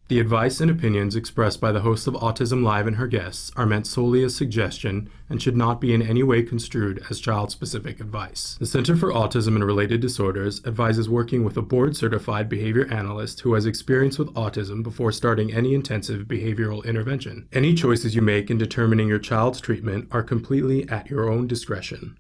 The advice and opinions expressed by the host of Autism Live and her guests are meant solely as suggestion and should not be in any way construed as child-specific advice. The Center for Autism and Related Disorders advises working with a board-certified behavior analyst who has experience with autism before starting any intensive behavioral intervention. Any choices you make in determining your child's treatment are completely at your own discretion.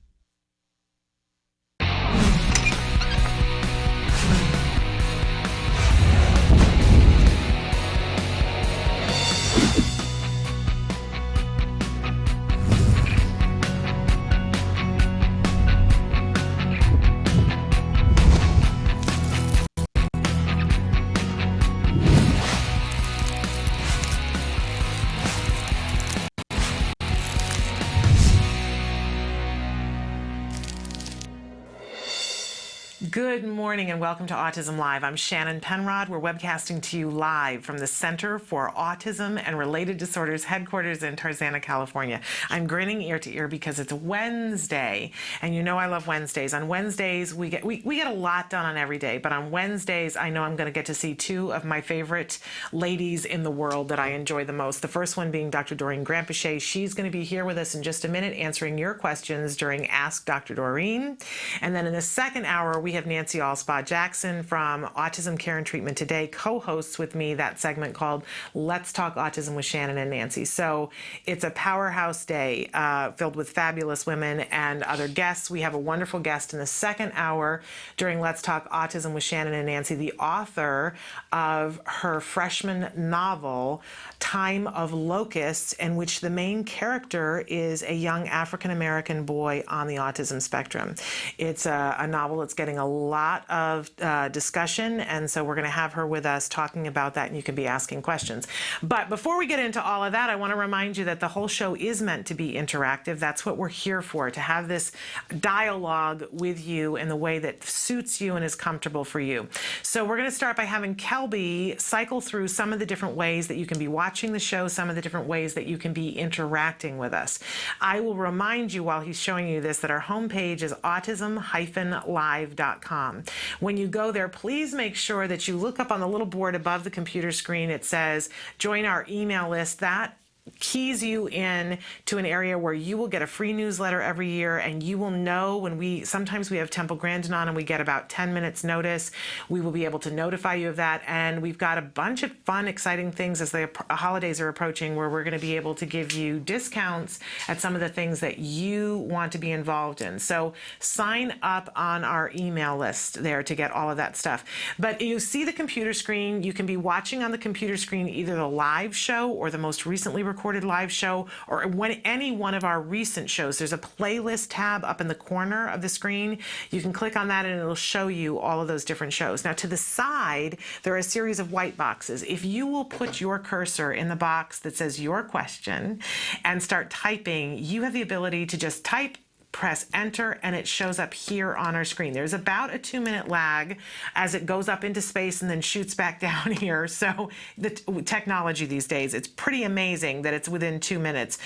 Good morning and welcome to Autism Live. I'm Shannon Penrod. We're webcasting to you live from the Center for Autism and Related Disorders headquarters in Tarzana, California. I'm grinning ear to ear because it's Wednesday, and you know I love Wednesdays. On Wednesdays, we get a lot done on every day, but on Wednesdays, I know I'm going to get to see two of my favorite ladies in the world that I enjoy the most. The first one being Dr. Doreen Granpeesheh. She's going to be here with us in just a minute answering your questions during Ask Dr. Doreen. And then in the second hour, we have Nancy Alspaugh-Jackson from Autism Care and Treatment Today co-hosts with me that segment called Let's Talk Autism with Shannon and Nancy. So it's a powerhouse day filled with fabulous women and other guests. We have a wonderful guest in the second hour during Let's Talk Autism with Shannon and Nancy, the author of her freshman novel, Time of Locusts, in which the main character is a young African-American boy on the autism spectrum. It's a novel that's getting a lot of discussion, and so we're going to have her with us talking about that, and you can be asking questions. But before we get into all of that, I want to remind you that the whole show is meant to be interactive. That's what we're here for, to have this dialogue with you in the way that suits you and is comfortable for you. So we're going to start by having Kelby cycle through some of the different ways that you can be watching the show, some of the different ways that you can be interacting with us. I will remind you while he's showing you this that our homepage is autism-live.com. When you go there, please make sure that you look up on the little board above the computer screen. It says join our email list. That keys you in to an area where you will get a free newsletter every year, and you will know when sometimes we have Temple Grandin on and we get about 10 minutes notice. We will be able to notify you of that, and we've got a bunch of fun, exciting things as the holidays are approaching where we're going to be able to give you discounts at some of the things that you want to be involved in. So sign up on our email list there to get all of that stuff. But you see the computer screen. You can be watching on the computer screen either the live show or the most recently recorded live show, or any one of our recent shows. There's a playlist tab up in the corner of the screen. You can click on that and it'll show you all of those different shows. Now to the side, there are a series of white boxes. If you will put your cursor in the box that says your question and start typing, you have the ability to just type, press enter, and it shows up here on our screen. There's about a 2-minute lag as it goes up into space and then shoots back down here. So the technology these days, it's pretty amazing that it's within 2 minutes.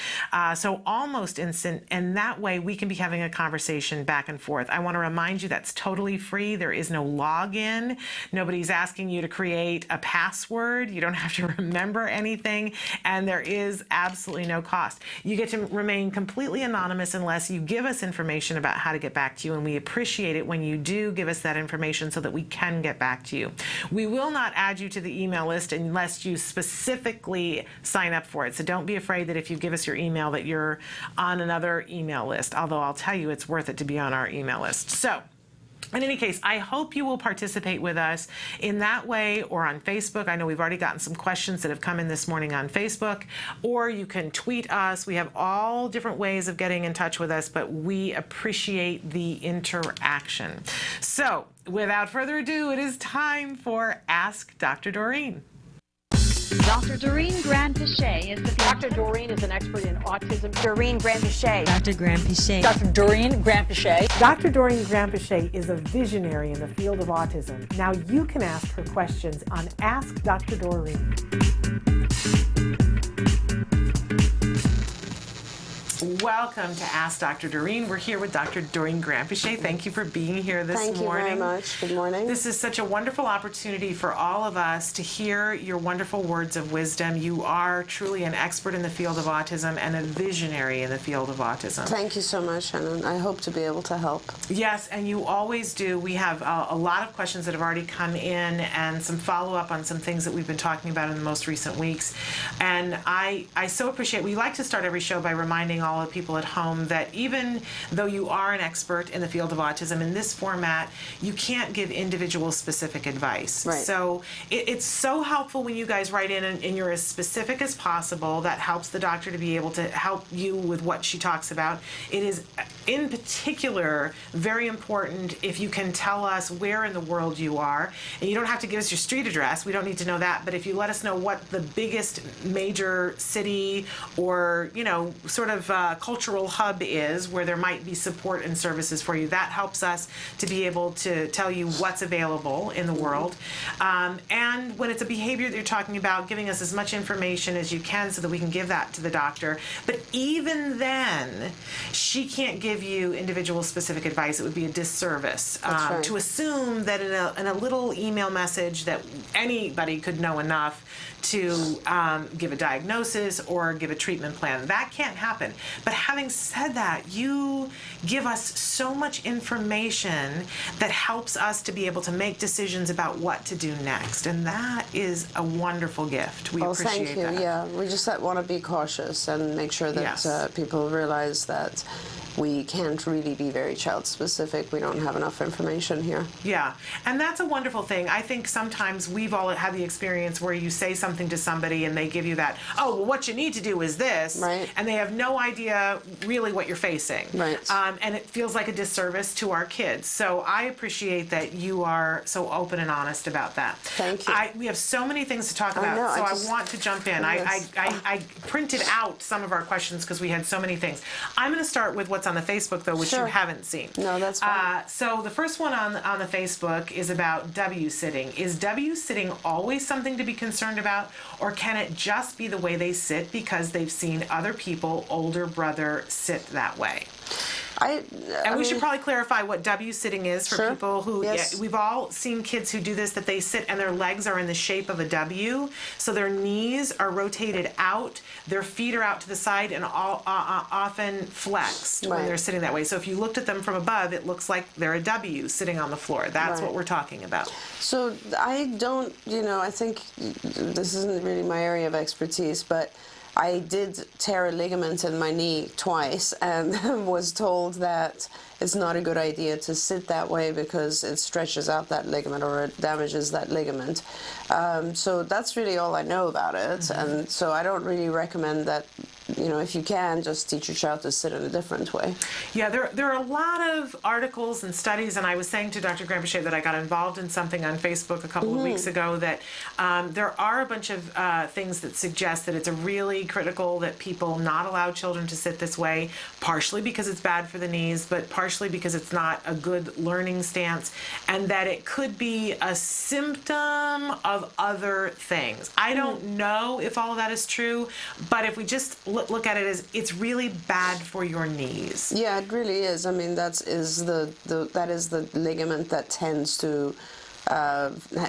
So almost instant, and that way we can be having a conversation back and forth. I want to remind you that's totally free. There is no login. Nobody's asking you to create a password. You don't have to remember anything, and there is absolutely no cost. You get to remain completely anonymous unless you give us information about how to get back to you, and we appreciate it when you do give us that information so that we can get back to you. We will not add you to the email list unless you specifically sign up for it. So don't be afraid that if you give us your email that you're on another email list, although I'll tell you it's worth it to be on our email list. So in any case, I hope you will participate with us in that way or on Facebook. I know we've already gotten some questions that have come in this morning on Facebook, or you can tweet us. We have all different ways of getting in touch with us, but we appreciate the interaction. So without further ado, it is time for Ask Dr. Doreen. Dr. Doreen Granpeesheh is the... Dr. Doreen is an expert in autism. Doreen Granpeesheh. Dr. Granpeesheh. Dr. Doreen Granpeesheh. Dr. Doreen Granpeesheh is a visionary in the field of autism. Now you can ask her questions on Ask Dr. Doreen. welcome to Ask Dr. Doreen. We're here with Dr. Doreen Granpeesheh. Thank you for being here this morning. Thank you very much. Good morning. This is such a wonderful opportunity for all of us to hear your wonderful words of wisdom. You are truly an expert in the field of autism and a visionary in the field of autism. Thank you so much, Shannon. I hope to be able to help. Yes, and you always do. We have a lot of questions that have already come in and some follow-up on some things that we've been talking about in the most recent weeks. And I so appreciate, we like to start every show by reminding all the people at home that even though you are an expert in the field of autism, in this format, you can't give individual specific advice. Right. So it's so helpful when you guys write in and you're as specific as possible. That helps the doctor to be able to help you with what she talks about. It is, in particular, very important if you can tell us where in the world you are. And you don't have to give us your street address. We don't need to know that. But if you let us know what the biggest major city or, sort of cultural hub is where there might be support and services for you, that helps us to be able to tell you what's available in the world. And when it's a behavior that you're talking about, giving us as much information as you can so that we can give that to the doctor. But even then, she can't give you individual specific advice. It would be a disservice right. to assume that in a little email message that anybody could know enough to give a diagnosis or give a treatment plan. That can't happen. But having said that, you give us so much information that helps us to be able to make decisions about what to do next. And that is a wonderful gift. We appreciate thank you. that. Yeah, we just want to be cautious and make sure that Yes. people realize that we can't really be very child-specific. We don't have enough information here. Yeah, and that's a wonderful thing. I think sometimes we've all had the experience where you say something to somebody and they give you that, oh, well, what you need to do is this, Right. and they have no idea really what you're facing. Right. And it feels like a disservice to our kids. So I appreciate that you are so open and honest about that. Thank you. We have so many things to talk about, know, so I want to jump in. Yes. I printed out some of our questions because we had so many things. I'm going to start with what's on the Facebook, though, which Sure. you haven't seen. No, that's fine. So the first one on the Facebook is about W-sitting. Is W-sitting always something to be concerned about, or can it just be the way they sit because they've seen other people, older brother, sit that way? And we should probably clarify what W-sitting is for Sure. people who, Yes. we've all seen kids who do this, that they sit and their legs are in the shape of a W, so their knees are rotated out, their feet are out to the side and often flexed when Right. they're sitting that way. So if you looked at them from above, it looks like they're a W sitting on the floor. That's Right. what we're talking about. So I don't, I think this isn't really my area of expertise, but I did tear a ligament in my knee twice and was told that it's not a good idea to sit that way because it stretches out that ligament or it damages that ligament. So that's really all I know about it. Mm-hmm. And so I don't really recommend that, if you can, just teach your child to sit in a different way. Yeah, there are a lot of articles and studies, and I was saying to Dr. Granpeesheh that I got involved in something on Facebook a couple of weeks ago that there are a bunch of things that suggest that it's really critical that people not allow children to sit this way, partially because it's bad for the knees, but partially because it's not a good learning stance, and that it could be a symptom of other things. I don't know if all of that is true, but if we just look at it as it's really bad for your knees. Yeah, it really is. I mean, that is the ligament that tends to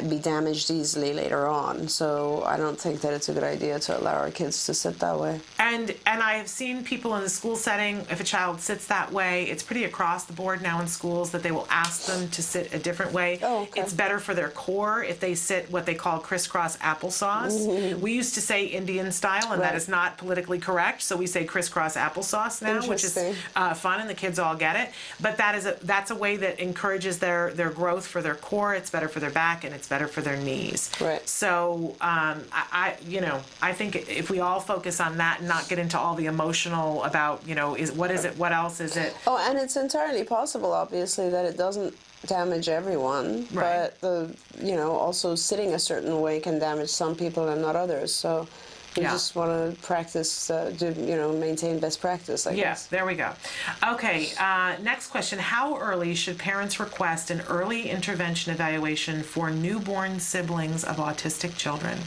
be damaged easily later on. So I don't think that it's a good idea to allow our kids to sit that way. And I have seen people in the school setting, if a child sits that way, it's pretty across the board now in schools that they will ask them to sit a different way. Oh, okay. It's better for their core if they sit what they call crisscross applesauce. Mm-hmm. We used to say Indian style, and that is not politically correct, so we say crisscross applesauce now, which is fun, and the kids all get it. But that's a way that encourages their growth for their core. It's better for their back, and it's better for their knees. Right. So I think if we all focus on that and not get into all the emotional about, what is it, what else is it? Oh, and it's entirely possible, obviously, that it doesn't damage everyone, Right. but also sitting a certain way can damage some people and not others. So you just want to practice, maintain best practice, I guess. Yes, there we go. Okay, next question. How early should parents request an early intervention evaluation for newborn siblings of autistic children?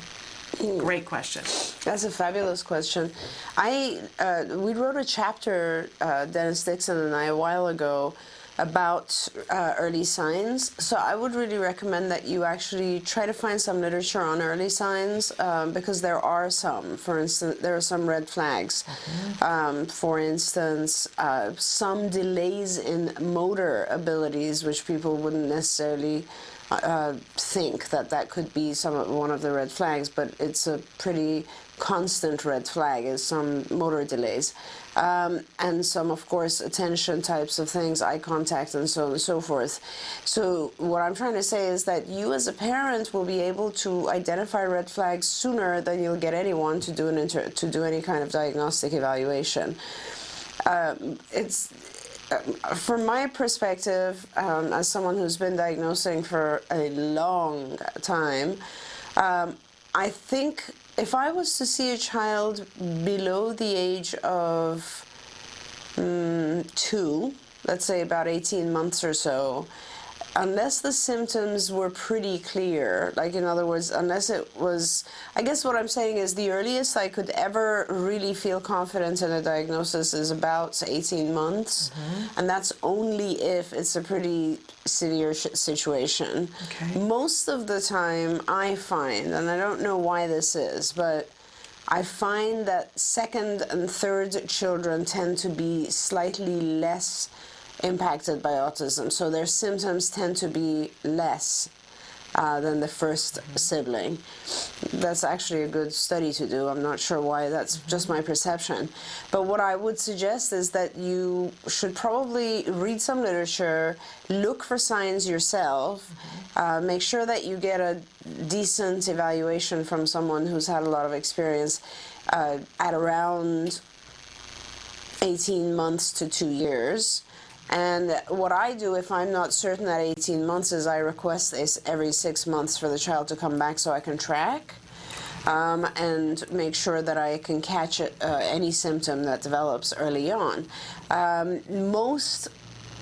Great question. That's a fabulous question. We wrote a chapter, Dennis Dixon and I, a while ago about early signs. So I would really recommend that you actually try to find some literature on early signs, because there are some. For instance, there are some red flags. For instance, some delays in motor abilities, which people wouldn't necessarily think that could be one of the red flags, but it's a pretty constant red flag, is some motor delays. And some, of course, attention types of things, eye contact, and so on and so forth. So what I'm trying to say is that you as a parent will be able to identify red flags sooner than you'll get anyone to do any kind of diagnostic evaluation. From my perspective, as someone who's been diagnosing for a long time, I think if I was to see a child below the age of 2, let's say about 18 months or so, unless the symptoms were pretty clear, like in other words, unless it was, I guess what I'm saying is the earliest I could ever really feel confident in a diagnosis is about 18 months, and that's only if it's a pretty severe situation. Okay. Most of the time I find, and I don't know why this is, but I find that second and third children tend to be slightly less impacted by autism, so their symptoms tend to be less than the first sibling. That's actually a good study to do. I'm not sure why, that's just my perception. But what I would suggest is that you should probably read some literature, look for signs yourself, make sure that you get a decent evaluation from someone who's had a lot of experience at around 18 months to 2 years. And what I do if I'm not certain at 18 months is I request this every 6 months for the child to come back so I can track and make sure that I can catch any symptom that develops early on. Most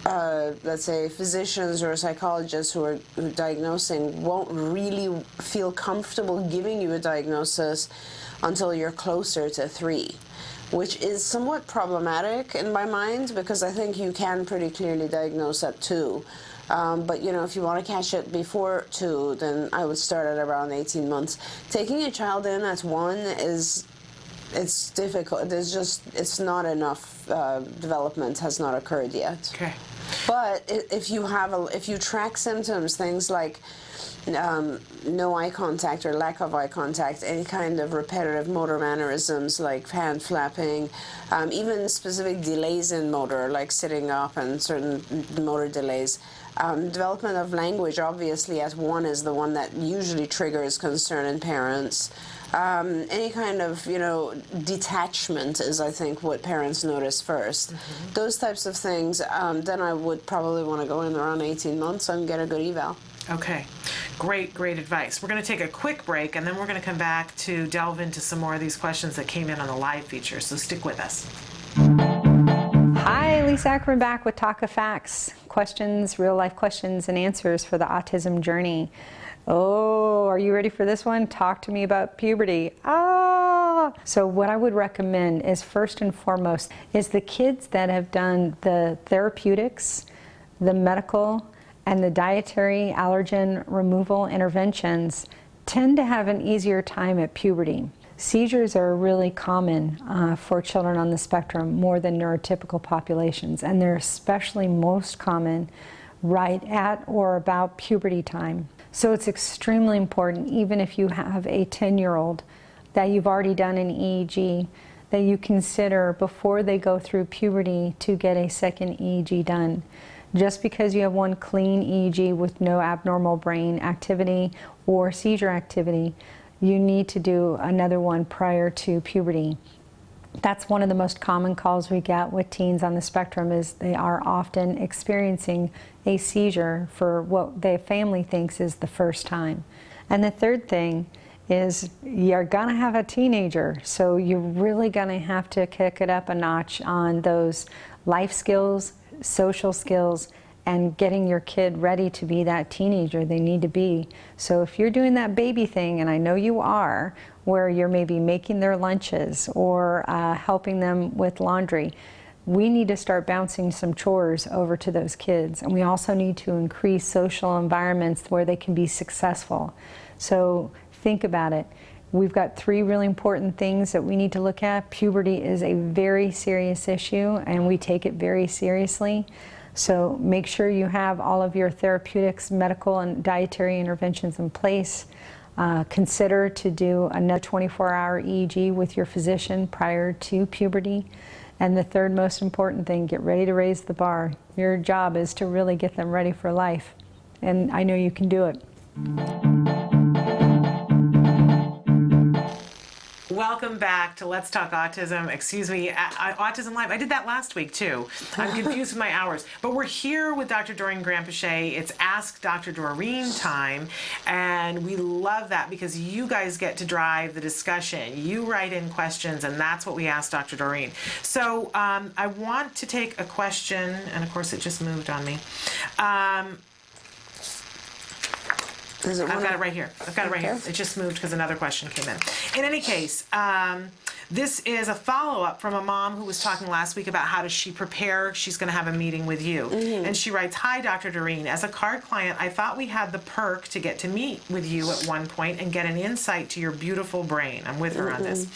let's say physicians or psychologists who are diagnosing won't really feel comfortable giving you a diagnosis until you're closer to 3. Which is somewhat problematic in my mind, because I think you can pretty clearly diagnose at 2. But you know, if you want to catch it before 2, then I would start at around 18 months. Taking a child in at 1 it's difficult. It's not enough. Development has not occurred yet. Okay. But if you track symptoms, things like no eye contact or lack of eye contact, any kind of repetitive motor mannerisms like hand flapping, even specific delays in motor like sitting up and certain motor delays. Development of language, obviously at 1 is the one that usually triggers concern in parents. Any kind of, detachment is, I think, what parents notice first. Those types of things, then I would probably want to go in around 18 months and get a good eval. Okay, great advice. We're going to take a quick break, and then we're going to come back to delve into some more of these questions that came in on the live feature, so stick with us. Hi, Lisa Ackerman back with Talk of Facts. Questions, real life questions and answers for the autism journey. Oh, are you ready for this one? Talk to me about puberty. So what I would recommend is, first and foremost, is the kids that have done the therapeutics, the medical, and the dietary allergen removal interventions tend to have an easier time at puberty. Seizures are really common for children on the spectrum, more than neurotypical populations, and they're especially most common right at or about puberty time. So it's extremely important, even if you have a 10-year-old, that you've already done an EEG, that you consider before they go through puberty to get a second EEG done. Just because you have one clean EEG with no abnormal brain activity or seizure activity, you need to do another one prior to puberty. That's one of the most common calls we get with teens on the spectrum, is they are often experiencing a seizure for what their family thinks is the first time. And the third thing is, you're gonna have a teenager, so you're really gonna have to kick it up a notch on those life skills, social skills, and getting your kid ready to be that teenager they need to be. So if you're doing that baby thing, and I know you are, where you're maybe making their lunches or helping them with laundry, we need to start bouncing some chores over to those kids. And we also need to increase social environments where they can be successful. So think about it. We've got 3 really important things that we need to look at. Puberty is a very serious issue, and we take it very seriously. So make sure you have all of your therapeutics, medical, and dietary interventions in place. Consider to do another 24-hour EEG with your physician prior to puberty. And the third most important thing, get ready to raise the bar. Your job is to really get them ready for life. And I know you can do it. Welcome back to Let's Talk Autism. Excuse me, Autism Live. I did that last week too. I'm confused with my hours. But we're here with Dr. Doreen Granpeesheh. It's Ask Dr. Doreen time. And we love that because you guys get to drive the discussion. You write in questions, and that's what we ask Dr. Doreen. So I want to take a question, and of course it just moved on me. I've got it right here. It just moved because another question came in. In any case, this is a follow-up from a mom who was talking last week about how does she prepare. She's going to have a meeting with you. And she writes, "Hi, Dr. Doreen. As a card client, I thought we had the perk to get to meet with you at one point and get an insight to your beautiful brain." I'm with her on this.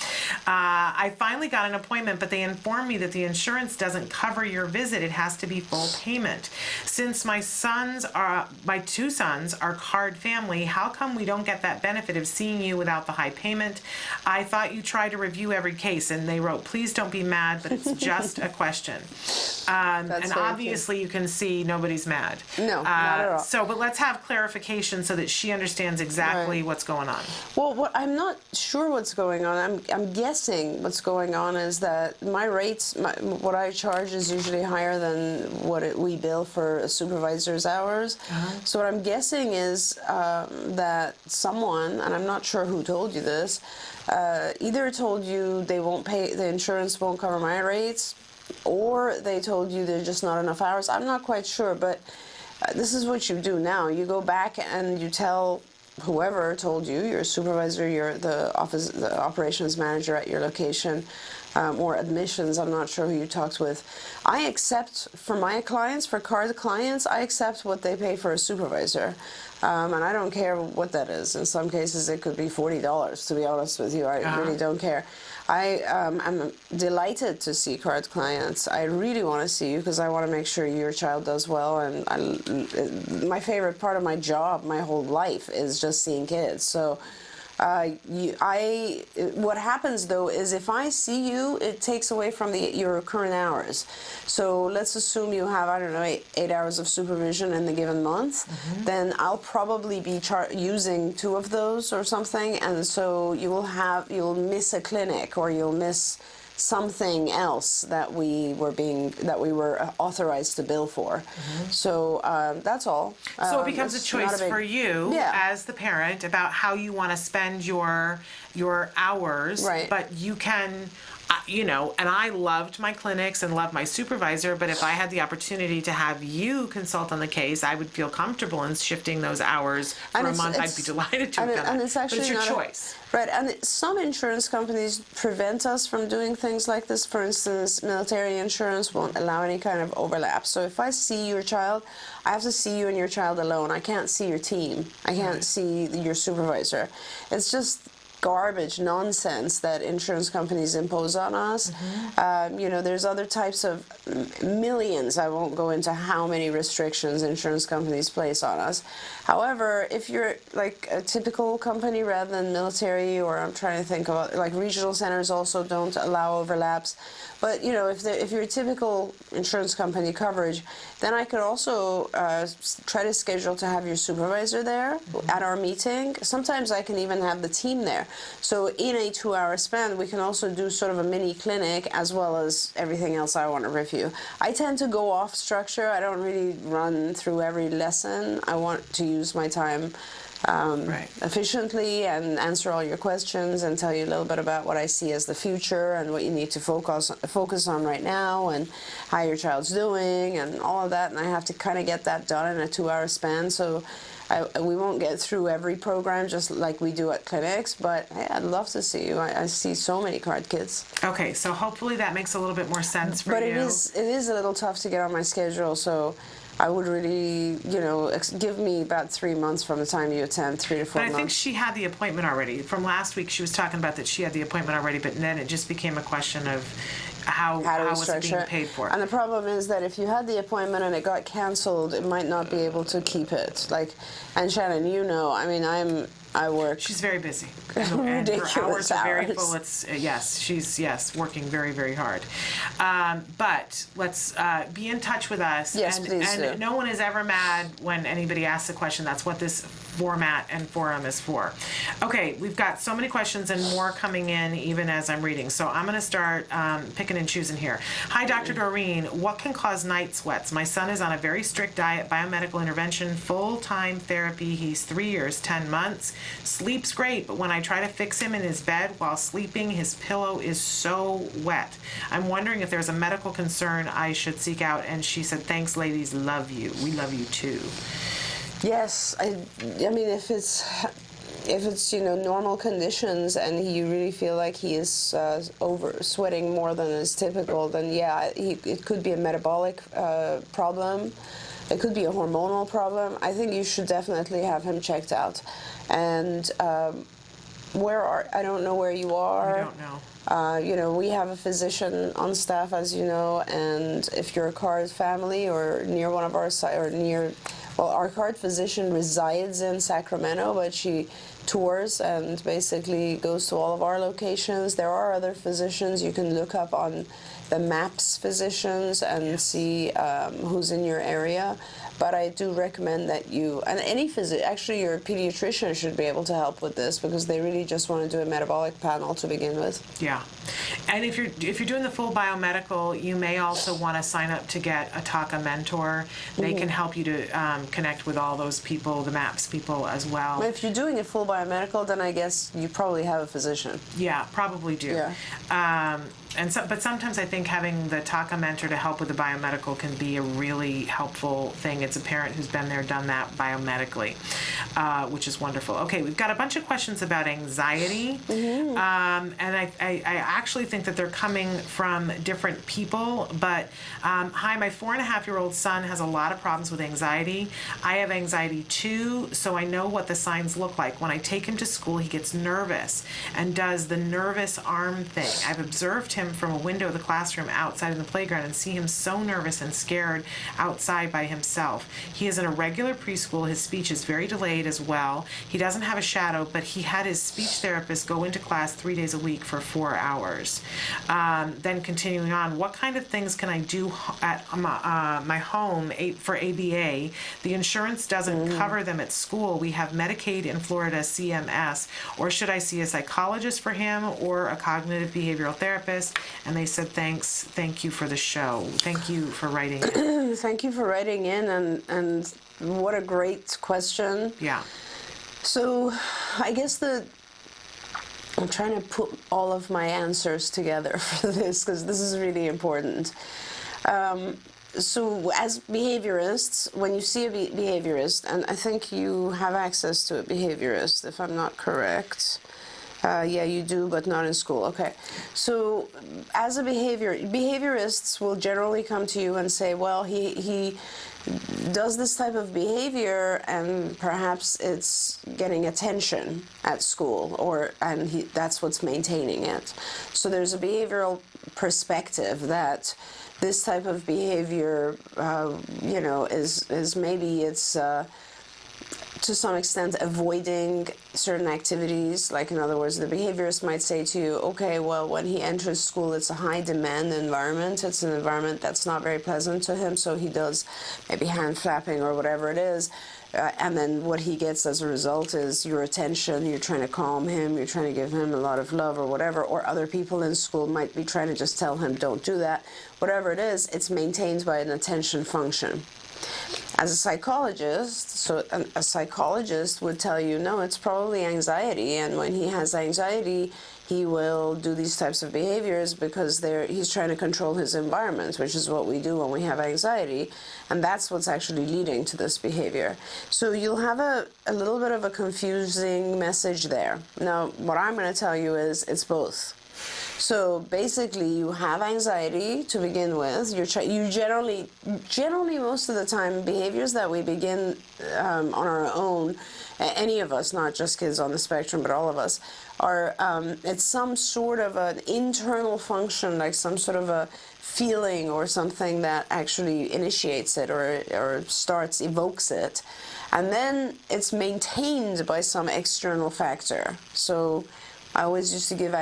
"I finally got an appointment, but they informed me that the insurance doesn't cover your visit. It has to be full payment. Since my 2 sons are card family, how come we don't get that benefit of seeing you without the high payment? I thought you tried to review every case," and they wrote, "Please don't be mad, but it's just a question." And obviously you can see nobody's mad. No, not at all. So, but let's have clarification so that she understands exactly what's going on. Well, I'm not sure what's going on. I'm guessing what's going on is that my rates, what I charge is usually higher than what we bill for a supervisor's hours. So what I'm guessing is that someone, and I'm not sure who told you this, either told you they won't pay, the insurance won't cover my rates, or they told you there's just not enough hours. I'm not quite sure, but this is what you do now. You go back and you tell whoever told you, your supervisor, the operations manager at your location, or admissions, I'm not sure who you talked with. I accept, for my clients, for card clients, I accept what they pay for a supervisor. And I don't care what that is. In some cases, it could be $40, to be honest with you. I really don't care. I'm delighted to see card clients. I really want to see you because I want to make sure your child does well. And my favorite part of my job, my whole life, is just seeing kids. So what happens though is if I see you, it takes away from your current hours. So let's assume you have, I don't know, 8 hours of supervision in the given month. Then I'll probably be using 2 of those or something, and so you'll miss a clinic or you'll miss something else that we were authorized to bill for. So that's all. So it becomes a choice for you as the parent about how you want to spend your hours. Right. But you can, and I loved my clinics and loved my supervisor, but if I had the opportunity to have you consult on the case, I would feel comfortable in shifting those hours for a month. I'd be delighted to have done it. But it's your choice. Right, and some insurance companies prevent us from doing things like this. For instance, military insurance won't allow any kind of overlap. So if I see your child, I have to see you and your child alone. I can't see your team. I can't see your supervisor. It's just garbage nonsense that insurance companies impose on us. There's other types of millions. I won't go into how many restrictions insurance companies place on us. However, if you're like a typical company rather than military, or I'm trying to think about, like regional centers also don't allow overlaps. But if you're a typical insurance company coverage, then I could also try to schedule to have your supervisor there at our meeting. Sometimes I can even have the team there. So in a 2-hour span, we can also do sort of a mini clinic as well as everything else I want to review. I tend to go off structure. I don't really run through every lesson. I want to use my time efficiently and answer all your questions and tell you a little bit about what I see as the future and what you need to focus on right now and how your child's doing and all of that. And I have to kind of get that done in a 2-hour span. So we won't get through every program just like we do at clinics, but hey, I'd love to see you. I see so many card kids. Okay, so hopefully that makes a little bit more sense for you. But it is a little tough to get on my schedule, so I would really, give me about 3 months from the time you attend, 3 to 4 months. But I think she had the appointment already. From last week, she was talking about that she had the appointment already, but then it just became a question of how was it being paid for. And the problem is that if you had the appointment and it got canceled, it might not be able to keep it. And Shannon, I work. She's very busy. And her hours are very full. She's working very, very hard. But let's be in touch with us. Yes, please do. No one is ever mad when anybody asks a question. That's what this format and forum is for. Okay, we've got so many questions and more coming in even as I'm reading. So I'm going to start picking and choosing here. Hi, Dr. Doreen. What can cause night sweats? My son is on a very strict diet, biomedical intervention, full-time therapy. He's 3 years, 10 months. Sleeps great, but when I try to fix him in his bed while sleeping, his pillow is so wet. I'm wondering if there's a medical concern I should seek out. And she said, thanks, ladies. Love you. We love you, too. Yes, I mean, if it's normal conditions and you really feel like he is over sweating more than is typical, then yeah, it could be a metabolic problem. It could be a hormonal problem. I think you should definitely have him checked out. And I don't know where you are. I don't know. We have a physician on staff, as you know, and if you're a card family or near one of our our card physician resides in Sacramento, but she tours and basically goes to all of our locations. There are other physicians you can look up on the MAPS physicians and see who's in your area. But I do recommend that actually your pediatrician should be able to help with this because they really just want to do a metabolic panel to begin with. Yeah. And if you're doing the full biomedical, you may also want to sign up to get a TACA mentor. They can help you to connect with all those people, the MAPS people as well. If you're doing a full biomedical, then I guess you probably have a physician. Yeah, probably do. Yeah. But sometimes I think having the TACA mentor to help with the biomedical can be a really helpful thing. It's a parent who's been there, done that biomedically, which is wonderful. Okay, we've got a bunch of questions about anxiety, and I actually think that they're coming from different people. But hi, my 4.5-year-old son has a lot of problems with anxiety. I have anxiety too, so I know what the signs look like. When I take him to school, he gets nervous and does the nervous arm thing. I've observed him from a window of the classroom outside in the playground and see him so nervous and scared outside by himself. He is in a regular preschool. His speech is very delayed as well. He doesn't have a shadow, but he had his speech therapist go into class 3 days a week for 4 hours. Then continuing on, what kind of things can I do at my home for ABA? The insurance doesn't cover them at school. We have Medicaid in Florida, CMS. Or should I see a psychologist for him or a cognitive behavioral therapist? And they said, thank you for the show. Thank you for writing in. Thank you for writing in, and what a great question. Yeah. So I guess I'm trying to put all of my answers together for this because this is really important. So as behaviorists, when you see a behaviorist, and I think you have access to a behaviorist, if I'm not correct. Yeah, you do, but not in school. Okay. So as a behaviorists will generally come to you and say, well, he does this type of behavior and perhaps it's getting attention at school that's what's maintaining it. So there's a behavioral perspective that this type of behavior, is maybe it's to some extent avoiding certain activities. Like, in other words, the behaviorist might say to you, okay, well, when he enters school, it's a high demand environment. It's an environment that's not very pleasant to him, so he does maybe hand flapping or whatever it is. And then what he gets as a result is your attention. You're trying to calm him. You're trying to give him a lot of love or whatever. Or other people in school might be trying to just tell him, don't do that. Whatever it is, it's maintained by an attention function. As a psychologist, so a psychologist would tell you, no, it's probably anxiety, and when he has anxiety, he will do these types of behaviors because he's trying to control his environment, which is what we do when we have anxiety, and that's what's actually leading to this behavior. So you'll have a little bit of a confusing message there. Now, what I'm going to tell you is it's both. So basically, you have anxiety to begin with. You generally most of the time, behaviors that we begin on our own, any of us, not just kids on the spectrum, but all of us, are it's some sort of an internal function, like some sort of a feeling or something that actually initiates it or evokes it. And then it's maintained by some external factor. So I always used to give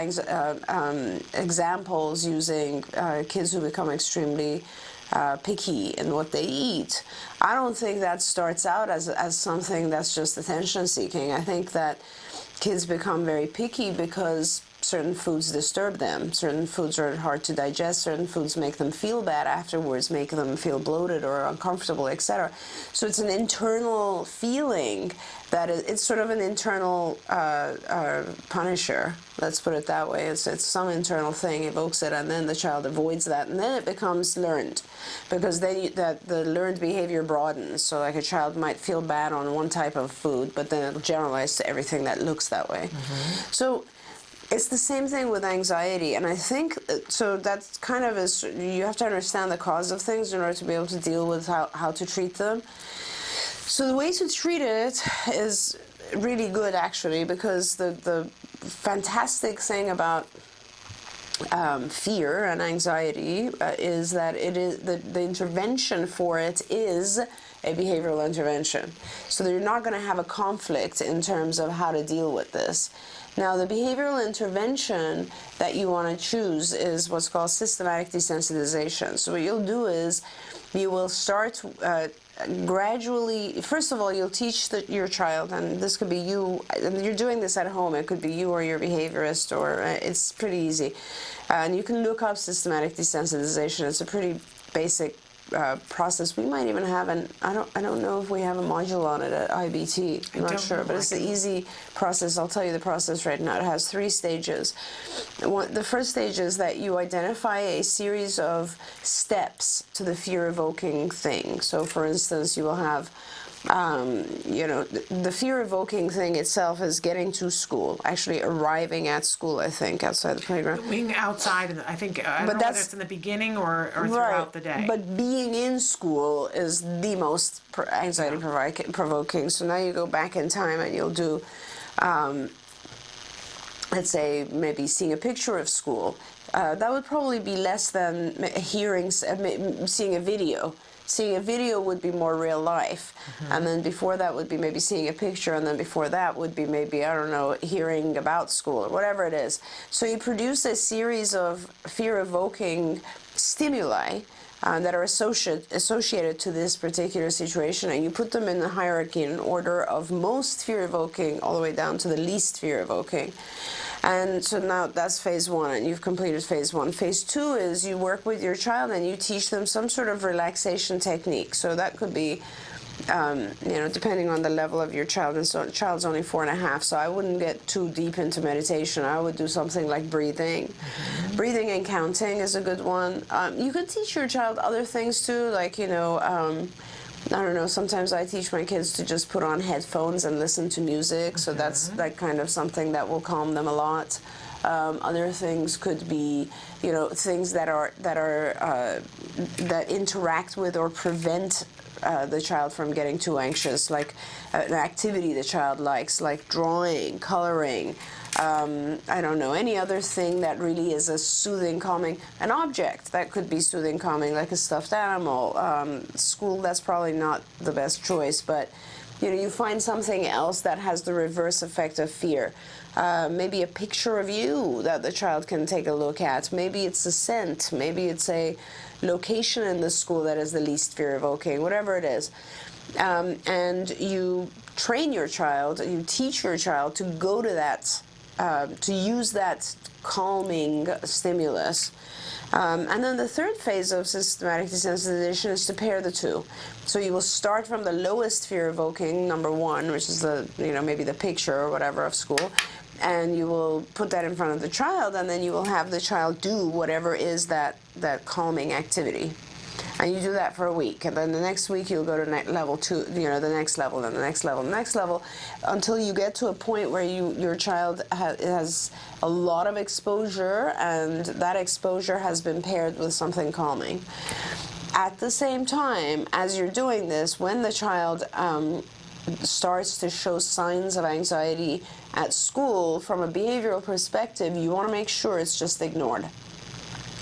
examples using kids who become extremely picky in what they eat. I don't think that starts out as something that's just attention seeking. I think that kids become very picky because certain foods disturb them. Certain foods are hard to digest. Certain foods make them feel bad afterwards, make them feel bloated or uncomfortable, etc. So it's an internal feeling that it's sort of an internal punisher. Let's put it that way. It's some internal thing evokes it, and then the child avoids that, and then it becomes learned, because then the learned behavior broadens. So like a child might feel bad on one type of food, but then it'll generalize to everything that looks that way. Mm-hmm. So it's the same thing with anxiety, and I think, so that's kind of you have to understand the cause of things in order to be able to deal with how to treat them. So the way to treat it is really good, actually, because the fantastic thing about fear and anxiety is that it is the intervention for it is a behavioral intervention. So you're not going to have a conflict in terms of how to deal with this. Now, the behavioral intervention that you want to choose is what's called systematic desensitization. So what you'll do is you will start gradually. First of all, you'll teach your child, and this could be you, and you're doing this at home, it could be you or your behaviorist, or it's pretty easy. And you can look up systematic desensitization. It's a pretty basic process. We might even have I don't know if we have a module on it at IBT. I'm not sure, but it's an easy process. I'll tell you the process right now. It has 3 stages. The first stage is that you identify a series of steps to the fear-evoking thing. So, for instance, you will have the fear-evoking thing itself is getting to school, actually arriving at school, I think, outside the playground. Being outside, I think, I don't know whether it's in the beginning or throughout the day. But being in school is the most anxiety-provoking. So now you go back in time and you'll do, let's say, maybe seeing a picture of school. That would probably be less than seeing a video. Seeing a video would be more real life, and then before that would be maybe seeing a picture, and then before that would be maybe, I don't know, hearing about school or whatever it is. So you produce a series of fear-evoking stimuli that are associated to this particular situation, and you put them in the hierarchy in order of most fear-evoking all the way down to the least fear-evoking. And so now that's phase 1, and you've completed phase 1. Phase 2 is you work with your child and you teach them some sort of relaxation technique. So that could be, depending on the level of your child. And so child's only 4.5, so I wouldn't get too deep into meditation. I would do something like breathing. Mm-hmm. Breathing and counting is a good one. You could teach your child other things too, like, I don't know, sometimes I teach my kids to just put on headphones and listen to music, so that's like kind of something that will calm them a lot. Other things could be, things that interact with or prevent the child from getting too anxious, like an activity the child likes, like drawing, coloring, I don't know, any other thing that really is a soothing, calming, an object that could be soothing, calming, like a stuffed animal. School, that's probably not the best choice, but you find something else that has the reverse effect of fear. Maybe a picture of you that the child can take a look at. Maybe it's a scent. Maybe it's a location in the school that is the least fear-evoking, whatever it is. And you train your child, you teach your child to go to that to use that calming stimulus. And then the third phase of systematic desensitization is to pair the two. So you will start from the lowest fear-evoking, number one, which is the, maybe the picture or whatever of school, and you will put that in front of the child, and then you will have the child do whatever is that calming activity. And you do that for a week, and then the next week you'll go to level 2, the next level, and the next level, and the next level, until you get to a point where your child has a lot of exposure, and that exposure has been paired with something calming. At the same time, as you're doing this, when the child starts to show signs of anxiety at school, from a behavioral perspective, you want to make sure it's just ignored.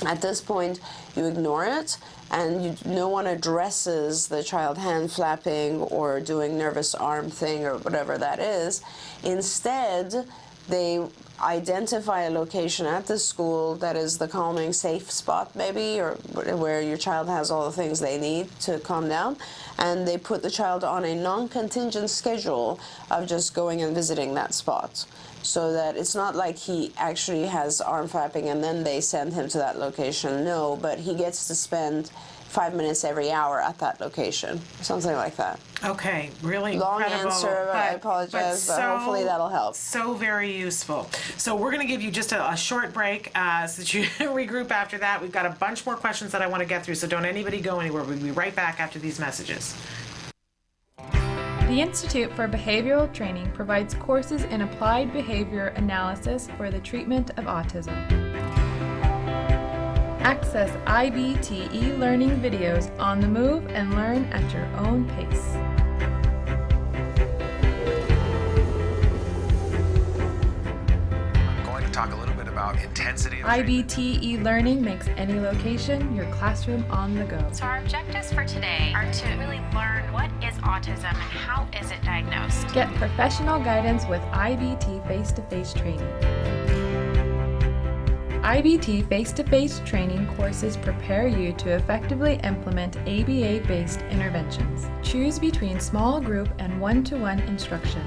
At this point, you ignore it, and no one addresses the child hand flapping or doing nervous arm thing or whatever that is. Instead, they identify a location at the school that is the calming safe spot, maybe, or where your child has all the things they need to calm down, and they put the child on a non-contingent schedule of just going and visiting that spot, so that it's not like he actually has arm flapping and then they send him to that location. No, but he gets to spend 5 minutes every hour at that location, something like that. Okay, really long incredible. answer, I apologize, but hopefully that'll help. So very useful. So we're going to give you just a short break so that you regroup after that. We've got a bunch more questions that I want to get through, so don't anybody go anywhere. We'll be right back after these messages. The Institute for Behavioral Training provides courses in applied behavior analysis for the treatment of autism. Access IBT e-learning videos on the move and learn at your own pace. I'm going to talk a little bit about intensity of IBT e-learning makes any location your classroom on the go. So our objectives for today are to really learn what is autism and how is it diagnosed. Get professional guidance with IBT face-to-face training. IBT face-to-face training courses prepare you to effectively implement ABA-based interventions. Choose between small group and one-to-one instruction.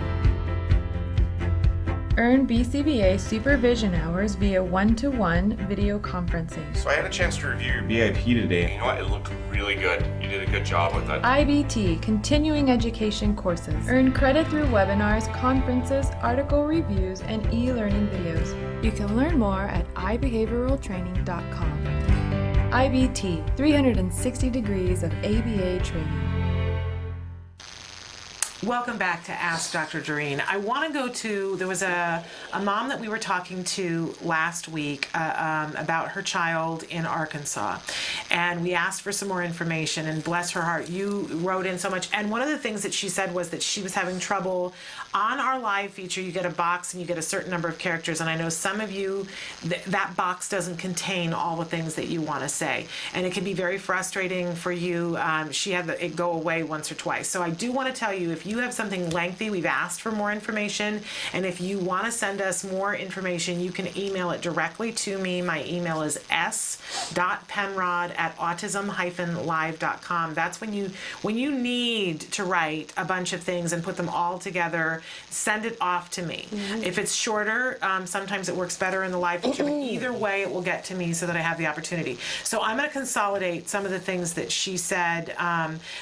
Earn BCBA supervision hours via one-to-one video conferencing. So I had a chance to review your BIP today. You know what? It looked really good. You did a good job with it. IBT continuing education courses. Earn credit through webinars, conferences, article reviews, and e-learning videos. You can learn more at ibehavioraltraining.com. IBT, 360 degrees of ABA training. Welcome back to Ask Dr. Doreen. I want to go to, there was a mom that we were talking to last week about her child in Arkansas. And we asked for some more information, and bless her heart, you wrote in so much. And one of the things that she said was that she was having trouble. On our live feature, you get a box and you get a certain number of characters. And I know some of you, that box doesn't contain all the things that you want to say. And it can be very frustrating for you. She had it go away once or twice. So I do want to tell you, if you have something lengthy, we've asked for more information, and if you want to send us more information, you can email it directly to me. My email is s.penrod@autism-live.com. That's when you need to write a bunch of things and put them all together, send it off to me. Mm-hmm. If it's shorter, sometimes it works better in the live feature, but either way it will get to me so that I have the opportunity. So I'm going to consolidate some of the things that she said,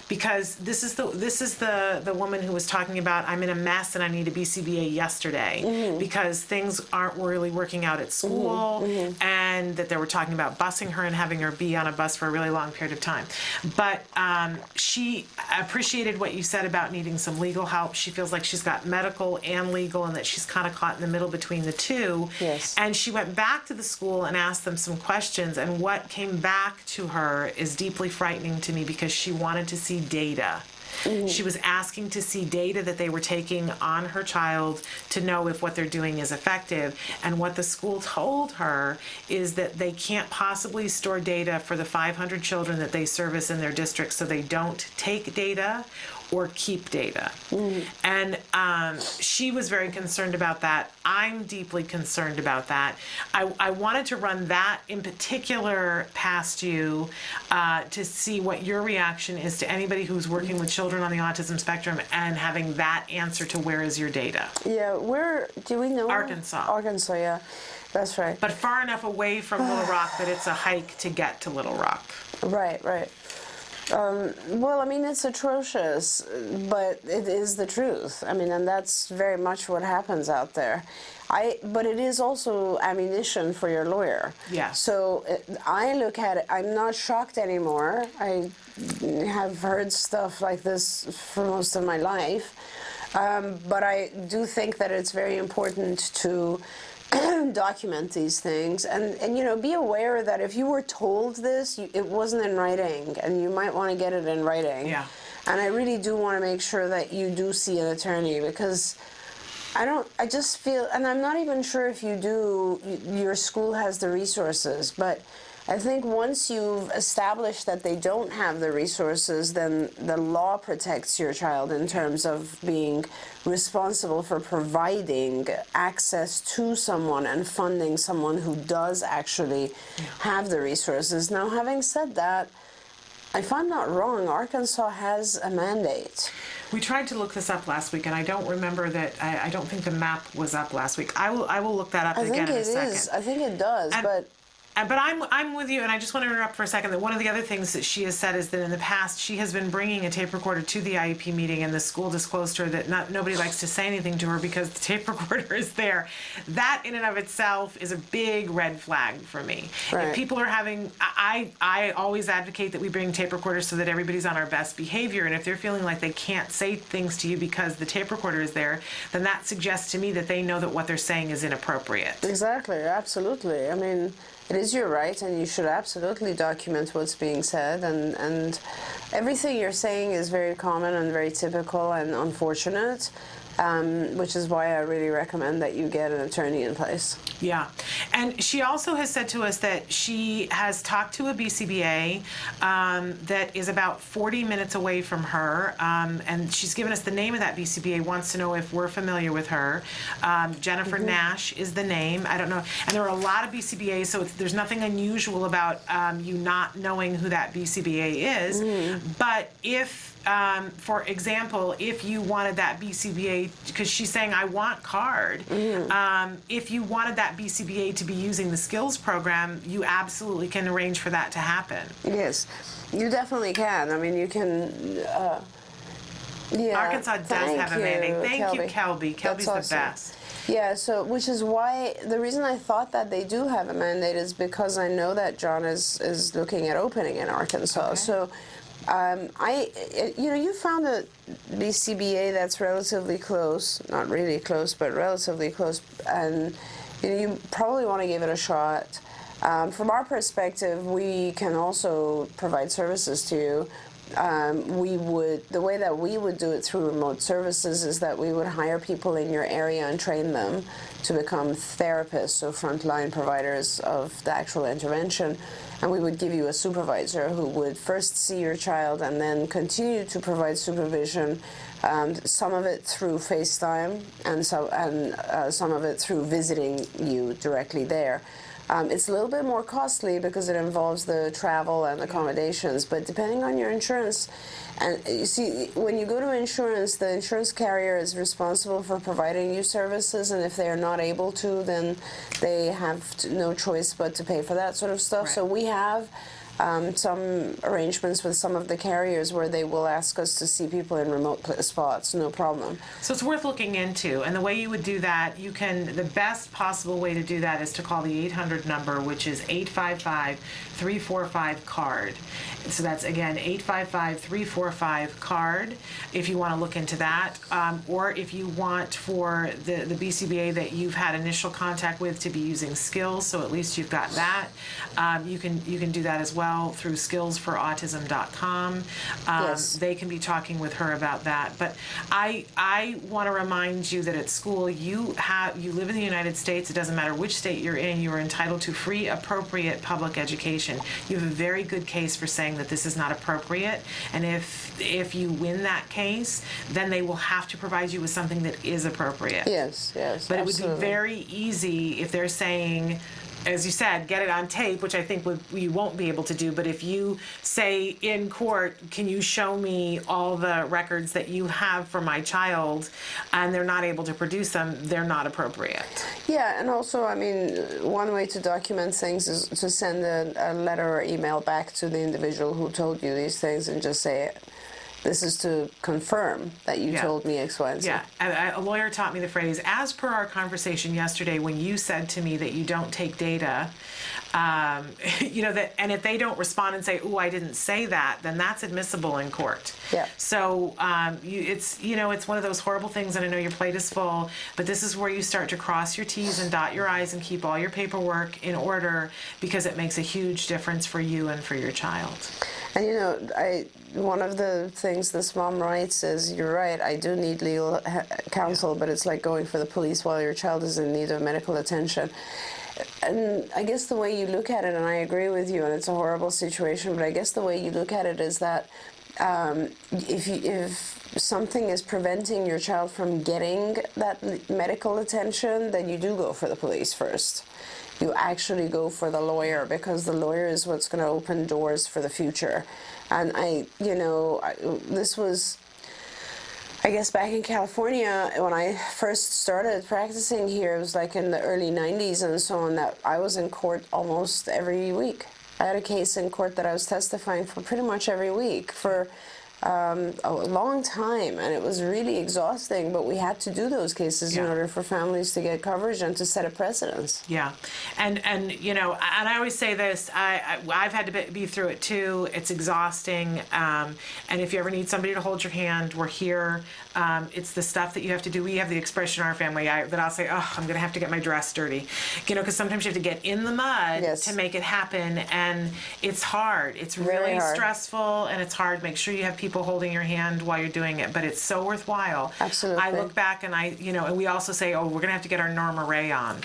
because this is the woman who was talking about, I'm in a mess and I need a BCBA yesterday because things aren't really working out at school, and that they were talking about busing her and having her be on a bus for a really long period of time. But she appreciated what you said about needing some legal help. She feels like she's got medical and legal, and that she's kind of caught in the middle between the two. Yes. And she went back to the school and asked them some questions, and what came back to her is deeply frightening to me, because she wanted to see data. She was asking to see data that they were taking on her child to know if what they're doing is effective. And what the school told her is that they can't possibly store data for the 500 children that they service in their district, so they don't take data, or keep data. And she was very concerned about that. I'm deeply concerned about that. I wanted to run that in particular past you to see what your reaction is to anybody who's working with children on the autism spectrum and having that answer to where is your data. Yeah, do we know? Arkansas. Arkansas, yeah. That's right. But far enough away from Little Rock that it's a hike to get to Little Rock. Right. Well, I mean, it's atrocious, but it is the truth. I mean, and that's very much what happens out there. But it is also ammunition for your lawyer. Yeah. So I look at it, I'm not shocked anymore. I have heard stuff like this for most of my life. But I do think that it's very important to document these things and you know, be aware that if you were told this, it wasn't in writing, and you might want to get it in writing. Yeah. And I really do want to make sure that you do see an attorney, because I just feel, and I'm not even sure if you do, your school has the resources, but I think once you've established that they don't have the resources, then the law protects your child in terms of being responsible for providing access to someone and funding someone who does actually have the resources. Now, having said that, if I'm not wrong, Arkansas has a mandate. We tried to look this up last week, and I don't remember that. I don't think the map was up last week. I will look that up again in a second. I think it does, But I'm with you, and I just want to interrupt for a second. That one of the other things that she has said is that in the past she has been bringing a tape recorder to the IEP meeting, and the school disclosed to her that nobody likes to say anything to her because the tape recorder is there. That in and of itself is a big red flag for me. Right. If people are having, I always advocate that we bring tape recorders so that everybody's on our best behavior, and if they're feeling like they can't say things to you because the tape recorder is there, then that suggests to me that they know that what they're saying is inappropriate. Exactly, absolutely. I mean, it is your right, and you should absolutely document what's being said, and everything you're saying is very common and very typical and unfortunate, which is why I really recommend that you get an attorney in place. Yeah, and she also has said to us that she has talked to a BCBA that is about 40 minutes away from her, and she's given us the name of that BCBA, wants to know if we're familiar with her. Jennifer Nash is the name. I don't know, and there are a lot of BCBAs, so there's nothing unusual about you not knowing who that BCBA is, but if for example, if you wanted that BCBA, because she's saying, I want card, if you wanted that BCBA to be using the skills program, you absolutely can arrange for that to happen. Yes, you definitely can. I mean, you can, yeah. Arkansas does have a mandate. Thank you, Kelby. Kelby's That's the awesome. best. Yeah, so, which is why, the reason I thought that they do have a mandate is because I know that John is looking at opening in Arkansas. Okay. So, you found a BCBA that's relatively close, not really close, but relatively close, and you probably want to give it a shot. From our perspective, we can also provide services to you. The way that we would do it through remote services is that we would hire people in your area and train them to become therapists, so frontline providers of the actual intervention. And we would give you a supervisor who would first see your child and then continue to provide supervision, some of it through FaceTime and some of it through visiting you directly there. It's a little bit more costly because it involves the travel and accommodations, but depending on your insurance, and you see, when you go to insurance, the insurance carrier is responsible for providing you services, and if they are not able to, then they have no choice but to pay for that sort of stuff. Right. So we have some arrangements with some of the carriers where they will ask us to see people in remote spots, no problem. So it's worth looking into, and the way you would do that, the best possible way to do that is to call the 800 number, which is 855-345-CARD. So that's, again, 855-345-CARD, if you want to look into that, or if you want for the BCBA that you've had initial contact with to be using skills, so at least you've got that, you can do that as well. well through skillsforautism.com. Yes. They can be talking with her about that. But I want to remind you that at school you live in the United States. It doesn't matter which state you're in. You are entitled to free, appropriate public education. You have a very good case for saying that this is not appropriate. And if you win that case, then they will have to provide you with something that is appropriate. Yes, But absolutely. it would be very easy if they're saying, as you said, get it on tape, which I think you won't be able to do. But if you say in court, can you show me all the records that you have for my child, and they're not able to produce them, they're not appropriate. Yeah, and also, I mean, one way to document things is to send a letter or email back to the individual who told you these things and just say, this is to confirm that you told me X, Y, and Z. Yeah, a lawyer taught me the phrase, as per our conversation yesterday when you said to me that you don't take data, and if they don't respond and say, "Ooh, I didn't say that," then that's admissible in court. Yeah. So it's one of those horrible things, and I know your plate is full, but this is where you start to cross your T's and dot your I's and keep all your paperwork in order, because it makes a huge difference for you and for your child. And one of the things this mom writes is, you're right, I do need legal counsel, but it's like going for the police while your child is in need of medical attention. And I guess the way you look at it, and I agree with you, and it's a horrible situation, but I guess the way you look at it is that if something is preventing your child from getting that medical attention, then you do go for the police first. You actually go for the lawyer, because the lawyer is what's going to open doors for the future. And this was, I guess, back in California, when I first started practicing here, it was like in the early 90s and so on, that I was in court almost every week. I had a case in court that I was testifying for pretty much every week for a long time, and it was really exhausting, but we had to do those cases in order for families to get coverage and to set a precedence. Yeah, and I always say this, I've had to be through it too. It's exhausting, and if you ever need somebody to hold your hand, we're here. It's the stuff that you have to do. We have the expression in our family that I'll say, oh, I'm going to have to get my dress dirty, because sometimes you have to get in the mud to make it happen, and it's hard. It's really stressful, and it's hard. Make sure you have people holding your hand while you're doing it, but it's so worthwhile. Absolutely. I look back and and we also say, oh, we're going to have to get our Norma Ray on,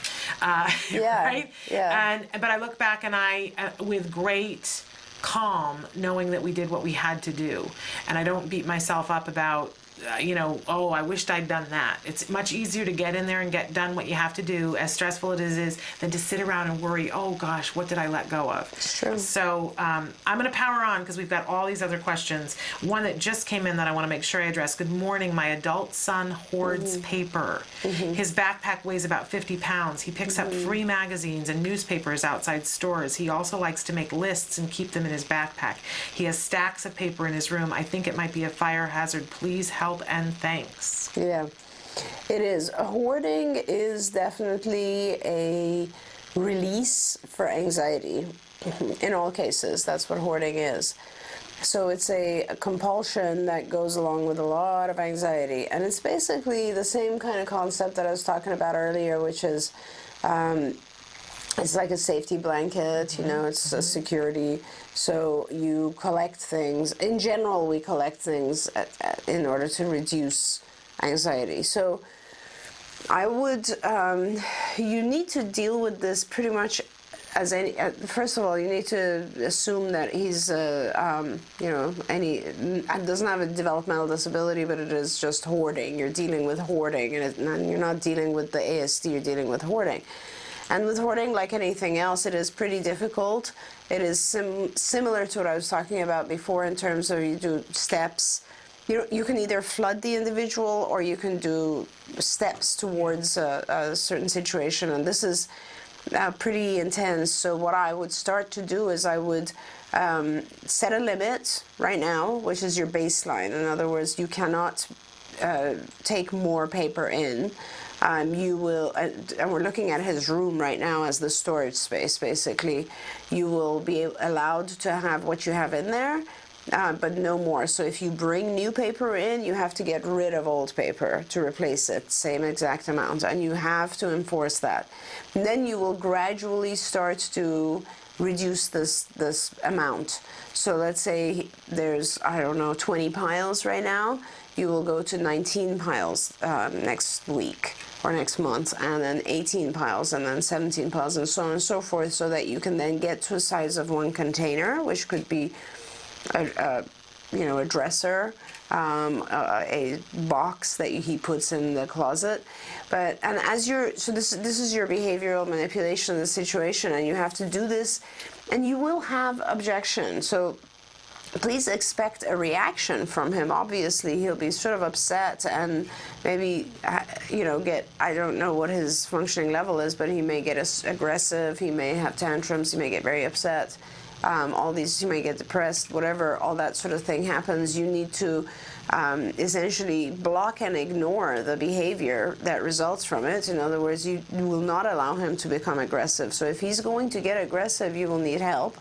right? Yeah. But I look back and with great calm, knowing that we did what we had to do, and I don't beat myself up about, oh, I wished I'd done that. It's much easier to get in there and get done what you have to do, as stressful it is, than to sit around and worry, oh gosh, what did I let go of? It's true. So I'm going to power on, because we've got all these other questions. One that just came in that I want to make sure I address. Good morning. My adult son hoards paper. His backpack weighs about 50 pounds. He picks up free magazines and newspapers outside stores. He also likes to make lists and keep them in his backpack. He has stacks of paper in his room. I think it might be a fire hazard. Please help and thanks. Yeah, it is. Hoarding is definitely a release for anxiety. In all cases, that's what hoarding is. So it's a compulsion that goes along with a lot of anxiety. And it's basically the same kind of concept that I was talking about earlier, which is it's like a safety blanket, it's a security. So you collect things. In general, we collect things in order to reduce anxiety. So I would, you need to deal with this pretty much as any, first of all, you need to assume that he's, doesn't have a developmental disability, but it is just hoarding. You're dealing with hoarding, and you're not dealing with the ASD, you're dealing with hoarding. And with hoarding, like anything else, it is pretty difficult. It is similar to what I was talking about before in terms of you do steps. You can either flood the individual, or you can do steps towards a certain situation, and this is pretty intense. So what I would start to do is I would set a limit right now, which is your baseline. In other words, you cannot take more paper in. You will, and we're looking at his room right now as the storage space, basically. You will be allowed to have what you have in there, but no more. So if you bring new paper in, you have to get rid of old paper to replace it, same exact amount, and you have to enforce that. And then you will gradually start to reduce this amount. So let's say there's, I don't know, 20 piles right now. You will go to 19 piles next week or next month, and then 18 piles, and then 17 piles, and so on and so forth, so that you can then get to a size of one container, which could be a dresser, a box that he puts in the closet. But and as you're this is your behavioral manipulation of the situation, and you have to do this, and you will have objection. So please expect a reaction from him. Obviously, he'll be sort of upset and maybe, get, I don't know what his functioning level is, but he may get aggressive, he may have tantrums, he may get very upset. He may get depressed, whatever, all that sort of thing happens. You need to essentially block and ignore the behavior that results from it. In other words, you will not allow him to become aggressive. So if he's going to get aggressive, you will need help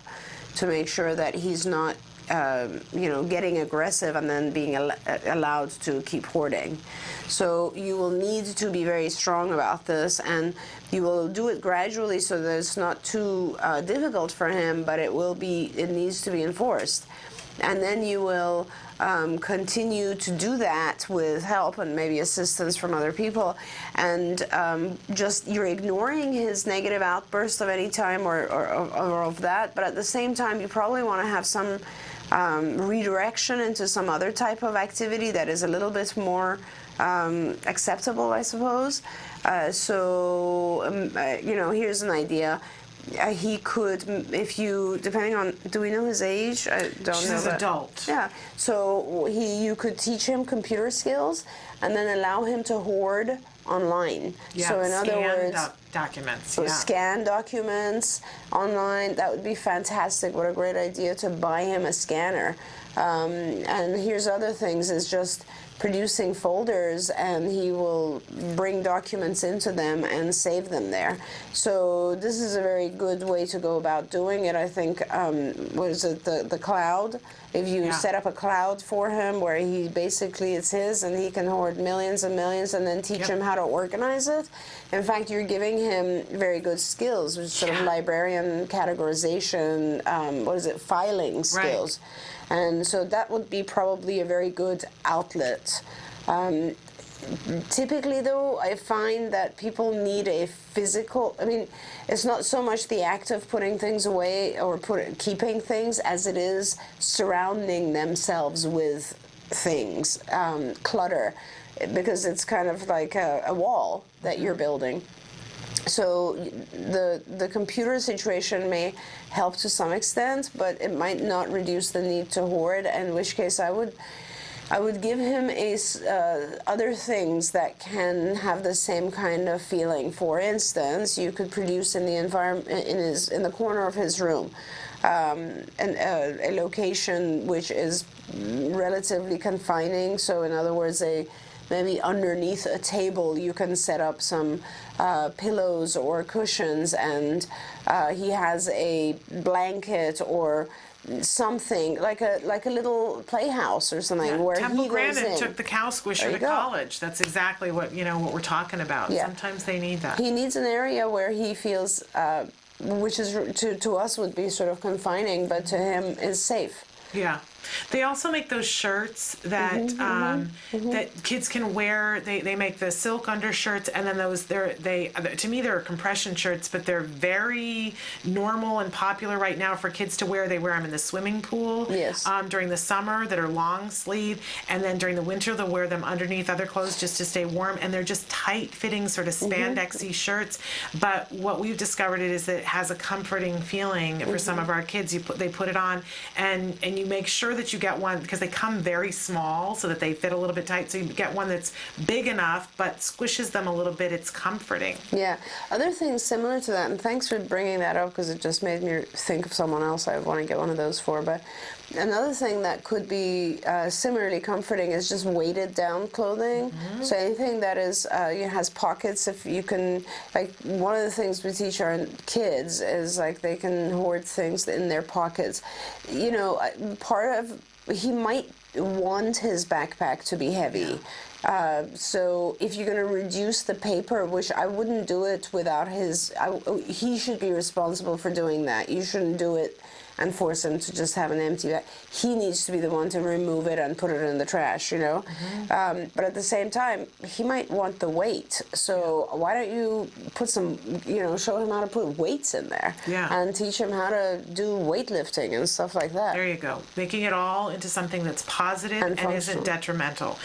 to make sure that he's not getting aggressive and then being allowed to keep hoarding. So you will need to be very strong about this, and you will do it gradually so that it's not too difficult for him, but it needs to be enforced. And then you will continue to do that with help and maybe assistance from other people, and just you're ignoring his negative outbursts of any time or of that, but at the same time you probably want to have some redirection into some other type of activity that is a little bit more acceptable, I suppose. Here's an idea. He could, depending on, do we know his age? I don't know. She's an adult. Yeah. So you could teach him computer skills and then allow him to hoard online. Yeah, so in other words, documents. So scan documents online. That would be fantastic. What a great idea to buy him a scanner. And here's other things, is just producing folders, and he will bring documents into them and save them there. So this is a very good way to go about doing it. I think, the cloud? If you set up a cloud for him where he basically, it's his, and he can hoard millions and millions, and then teach him how to organize it. In fact, you're giving him very good skills, which is sort of librarian categorization, filing skills. Right. And so that would be probably a very good outlet. Typically, though, I find that people need a physical, it's not so much the act of putting things away or keeping things as it is surrounding themselves with things, clutter, because it's kind of like a wall that you're building. So the computer situation may help to some extent, but it might not reduce the need to hoard, in which case I would give him other things that can have the same kind of feeling. For instance, you could produce in the environment, in the corner of his room, a location which is relatively confining. So in other words, maybe underneath a table you can set up some pillows or cushions, and he has a blanket or something like a little playhouse or something where Temple he goes Grandin in. took the cow squisher to college. That's exactly what we're talking about. Yeah. Sometimes they need that. He needs an area where he feels, which is to us would be sort of confining, but to him is safe. Yeah. They also make those shirts that that kids can wear. They make the silk undershirts, and then those to me they're compression shirts, but they're very normal and popular right now for kids to wear. They wear them in the swimming pool during the summer, that are long sleeve, and then during the winter they'll wear them underneath other clothes just to stay warm, and they're just tight fitting sort of spandexy shirts. But what we've discovered is that it has a comforting feeling for some of our kids. They put it on, and you make sure that you get one, because they come very small so that they fit a little bit tight, so you get one that's big enough but squishes them a little bit. It's comforting. Yeah. Other things similar to that, and thanks for bringing that up, because it just made me think of someone else I want to get one of those for. But another thing that could be similarly comforting is just weighted down clothing. So anything that is has pockets, if you can, like one of the things we teach our kids is like they can hoard things in their pockets. Part he might want his backpack to be heavy. So if you're going to reduce the paper, which I wouldn't do it without he should be responsible for doing that. You shouldn't do it and force him to just have an empty bag. He needs to be the one to remove it and put it in the trash, you know. But at the same time, he might want the weight. So why don't you put some, show him how to put weights in there, and teach him how to do weightlifting and stuff like that. There you go. Making it all into something that's positive and isn't detrimental.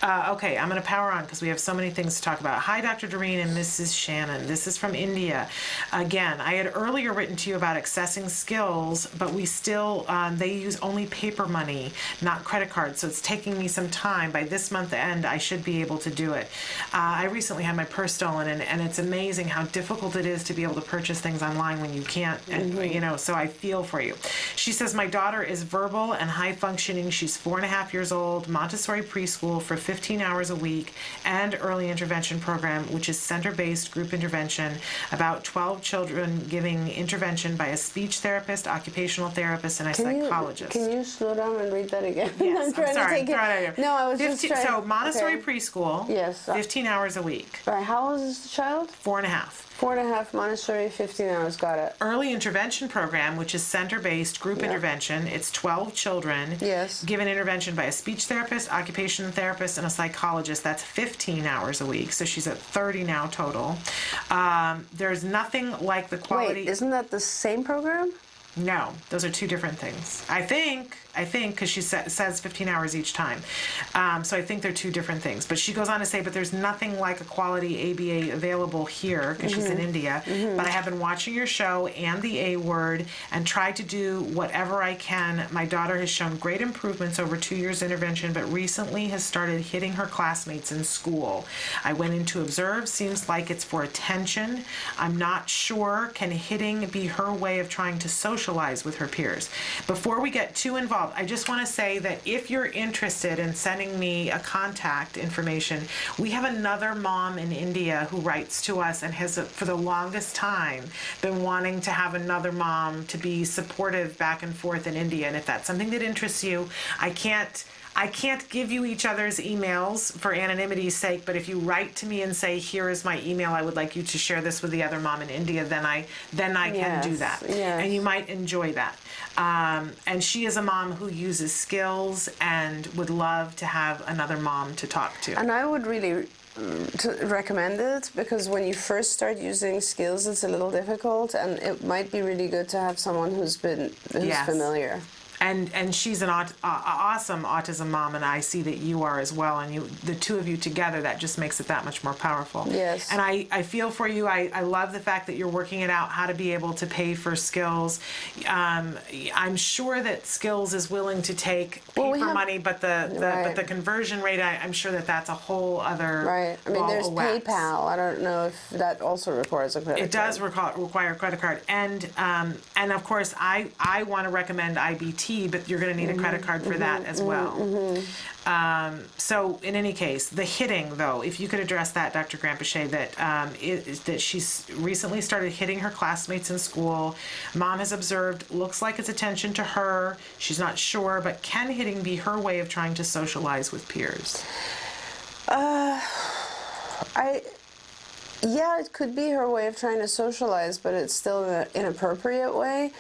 Okay, I'm going to power on because we have so many things to talk about. Hi, Dr. Doreen and Mrs. Shannon. This is from India. Again, I had earlier written to you about accessing skills, but we still, they use only paper money, not credit cards, so it's taking me some time. By this month end, I should be able to do it. I recently had my purse stolen, and it's amazing how difficult it is to be able to purchase things online when you can't, and, so I feel for you. She says, my daughter is verbal and high functioning. She's 4.5 years old, Montessori preschool for 15 hours a week, and early intervention program, which is center-based group intervention, about 12 children giving intervention by a speech therapist, occupational therapist, and a psychologist. Can you slow down and read that again? Yes, I'm sorry. To take it. No, I was 15, just trying. So Montessori preschool, 15 hours a week. Right, how old is the child? 4.5. 4.5 Montessori, 15 hours, got it. Early intervention program, which is center-based group intervention. It's 12 children given intervention by a speech therapist, occupational therapist, and a psychologist. That's 15 hours a week, so she's at 30 now total. There's nothing like the quality. Wait, isn't that the same program? No, those are two different things. I think, because she says 15 hours each time. So I think they're two different things. But she goes on to say, but there's nothing like a quality ABA available here, because she's in India. But I have been watching your show and the A Word and tried to do whatever I can. My daughter has shown great improvements over 2 years intervention, but recently has started hitting her classmates in school. I went in to observe. Seems like it's for attention. I'm not sure. Can hitting be her way of trying to socialize with her peers? Before we get too involved, I just want to say that if you're interested in sending me a contact information, we have another mom in India who writes to us and has, for the longest time, been wanting to have another mom to be supportive back and forth in India. And if that's something that interests you, I can't give you each other's emails for anonymity's sake, but if you write to me and say, here is my email, I would like you to share this with the other mom in India, then I can do that. And you might enjoy that. And she is a mom who uses skills and would love to have another mom to talk to. And I would really recommend it, because when you first start using skills, it's a little difficult, and it might be really good to have someone who's familiar. And she's an awesome autism mom, and I see that you are as well. And the two of you together, that just makes it that much more powerful. Yes. And I feel for you. I love the fact that you're working it out, how to be able to pay for skills. I'm sure that skills is willing to take paper money, but the conversion rate, I'm sure that's a whole other right. I mean, there's PayPal. I don't know if that also requires a credit card. It does require a credit card, and of course I want to recommend IBT. But you're going to need a credit card for that as well. So in any case, the hitting, though, if you could address that, Dr. Granpeesheh, that she's recently started hitting her classmates in school. Mom has observed, looks like it's attention to her. She's not sure, but can hitting be her way of trying to socialize with peers? Yeah, it could be her way of trying to socialize, but it's still an inappropriate way.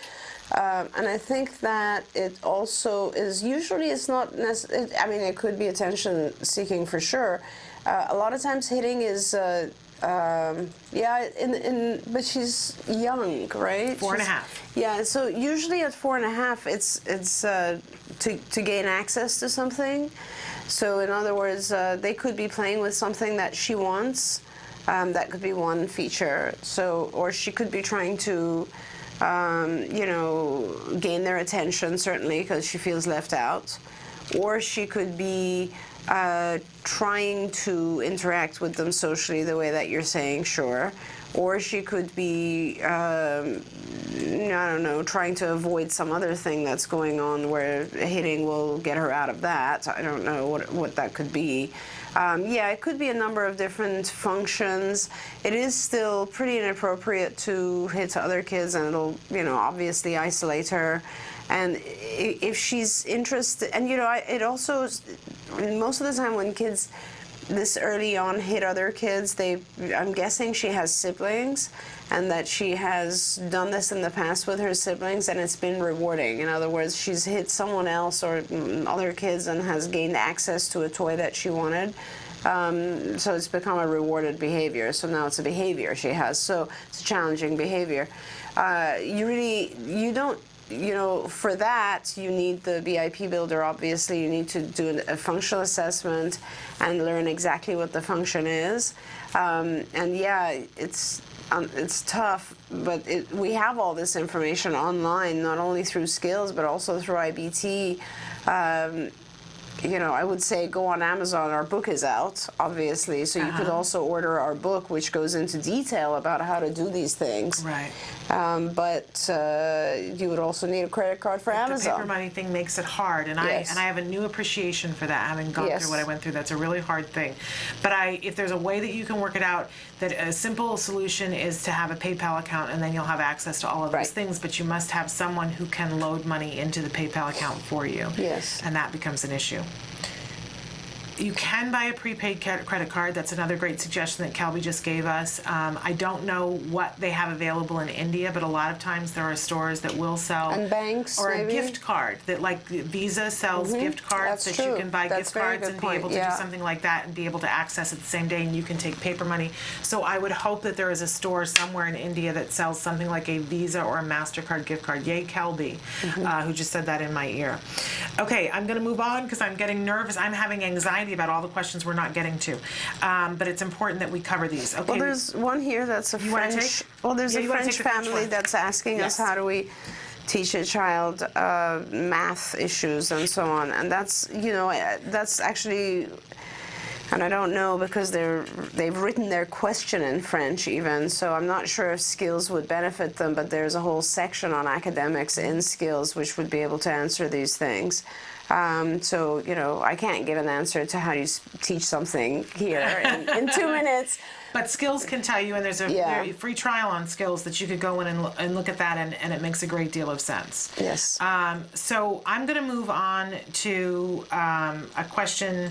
And I think that it also is, usually it's not necessarily, I mean, it could be attention seeking for sure. A lot of times hitting is, but she's young, right? 4.5. Yeah, so usually at 4.5, it's to gain access to something. So in other words, they could be playing with something that she wants. That could be one feature. So, or she could be trying to gain their attention, certainly, because she feels left out. Or she could be trying to interact with them socially the way that you're saying, sure. Or she could be, I don't know, trying to avoid some other thing that's going on where hitting will get her out of that. I don't know what that could be. It could be a number of different functions. It is still pretty inappropriate to hit other kids, and it'll, obviously isolate her. And if she's interested, and it also, most of the time when kids this early on hit other kids, I'm guessing she has siblings, and that she has done this in the past with her siblings, and it's been rewarding. In other words, she's hit someone else or other kids and has gained access to a toy that she wanted. So it's become a rewarded behavior. So now it's a behavior she has. So it's a challenging behavior. For that, you need the BIP builder, obviously. You need to do a functional assessment and learn exactly what the function is. It's tough, but we have all this information online, not only through Skills, but also through IBT. I would say go on Amazon. Our book is out, obviously, so you could also order our book, which goes into detail about how to do these things. Right. But you would also need a credit card for Amazon. The paper money thing makes it hard, and yes. I have a new appreciation for that, having gone through what I went through. That's a really hard thing. But if there's a way that you can work it out, that a simple solution is to have a PayPal account, and then you'll have access to all of those things, but you must have someone who can load money into the PayPal account for you. Yes. And that becomes an issue. You can buy a prepaid credit card. That's another great suggestion that Calby just gave us. I don't know what they have available in India, but a lot of times there are stores that will sell, and banks, or maybe? a gift card that, like Visa sells gift cards. That's that true. You can buy That's gift cards and be able to do yeah. something like that and be able to access it the same day, and you can take paper money. So I would hope that there is a store somewhere in India that sells something like a Visa or a MasterCard gift card. Yay, Calby, who just said that in my ear. Okay, I'm going to move on because I'm getting nervous. I'm having anxiety about all the questions we're not getting to, but it's important that we cover these. Okay. Well, there's one here that's a French. Well, there's a French family that's asking us how do we teach a child math issues and so on, and that's actually. And I don't know because they've written their question in French even, so I'm not sure if Skills would benefit them, but there's a whole section on academics in Skills which would be able to answer these things. I can't give an answer to how you teach something here in 2 minutes. But Skills can tell you, and there's a free trial on Skills that you could go in and look at that, and it makes a great deal of sense. Yes. So I'm going to move on to a question.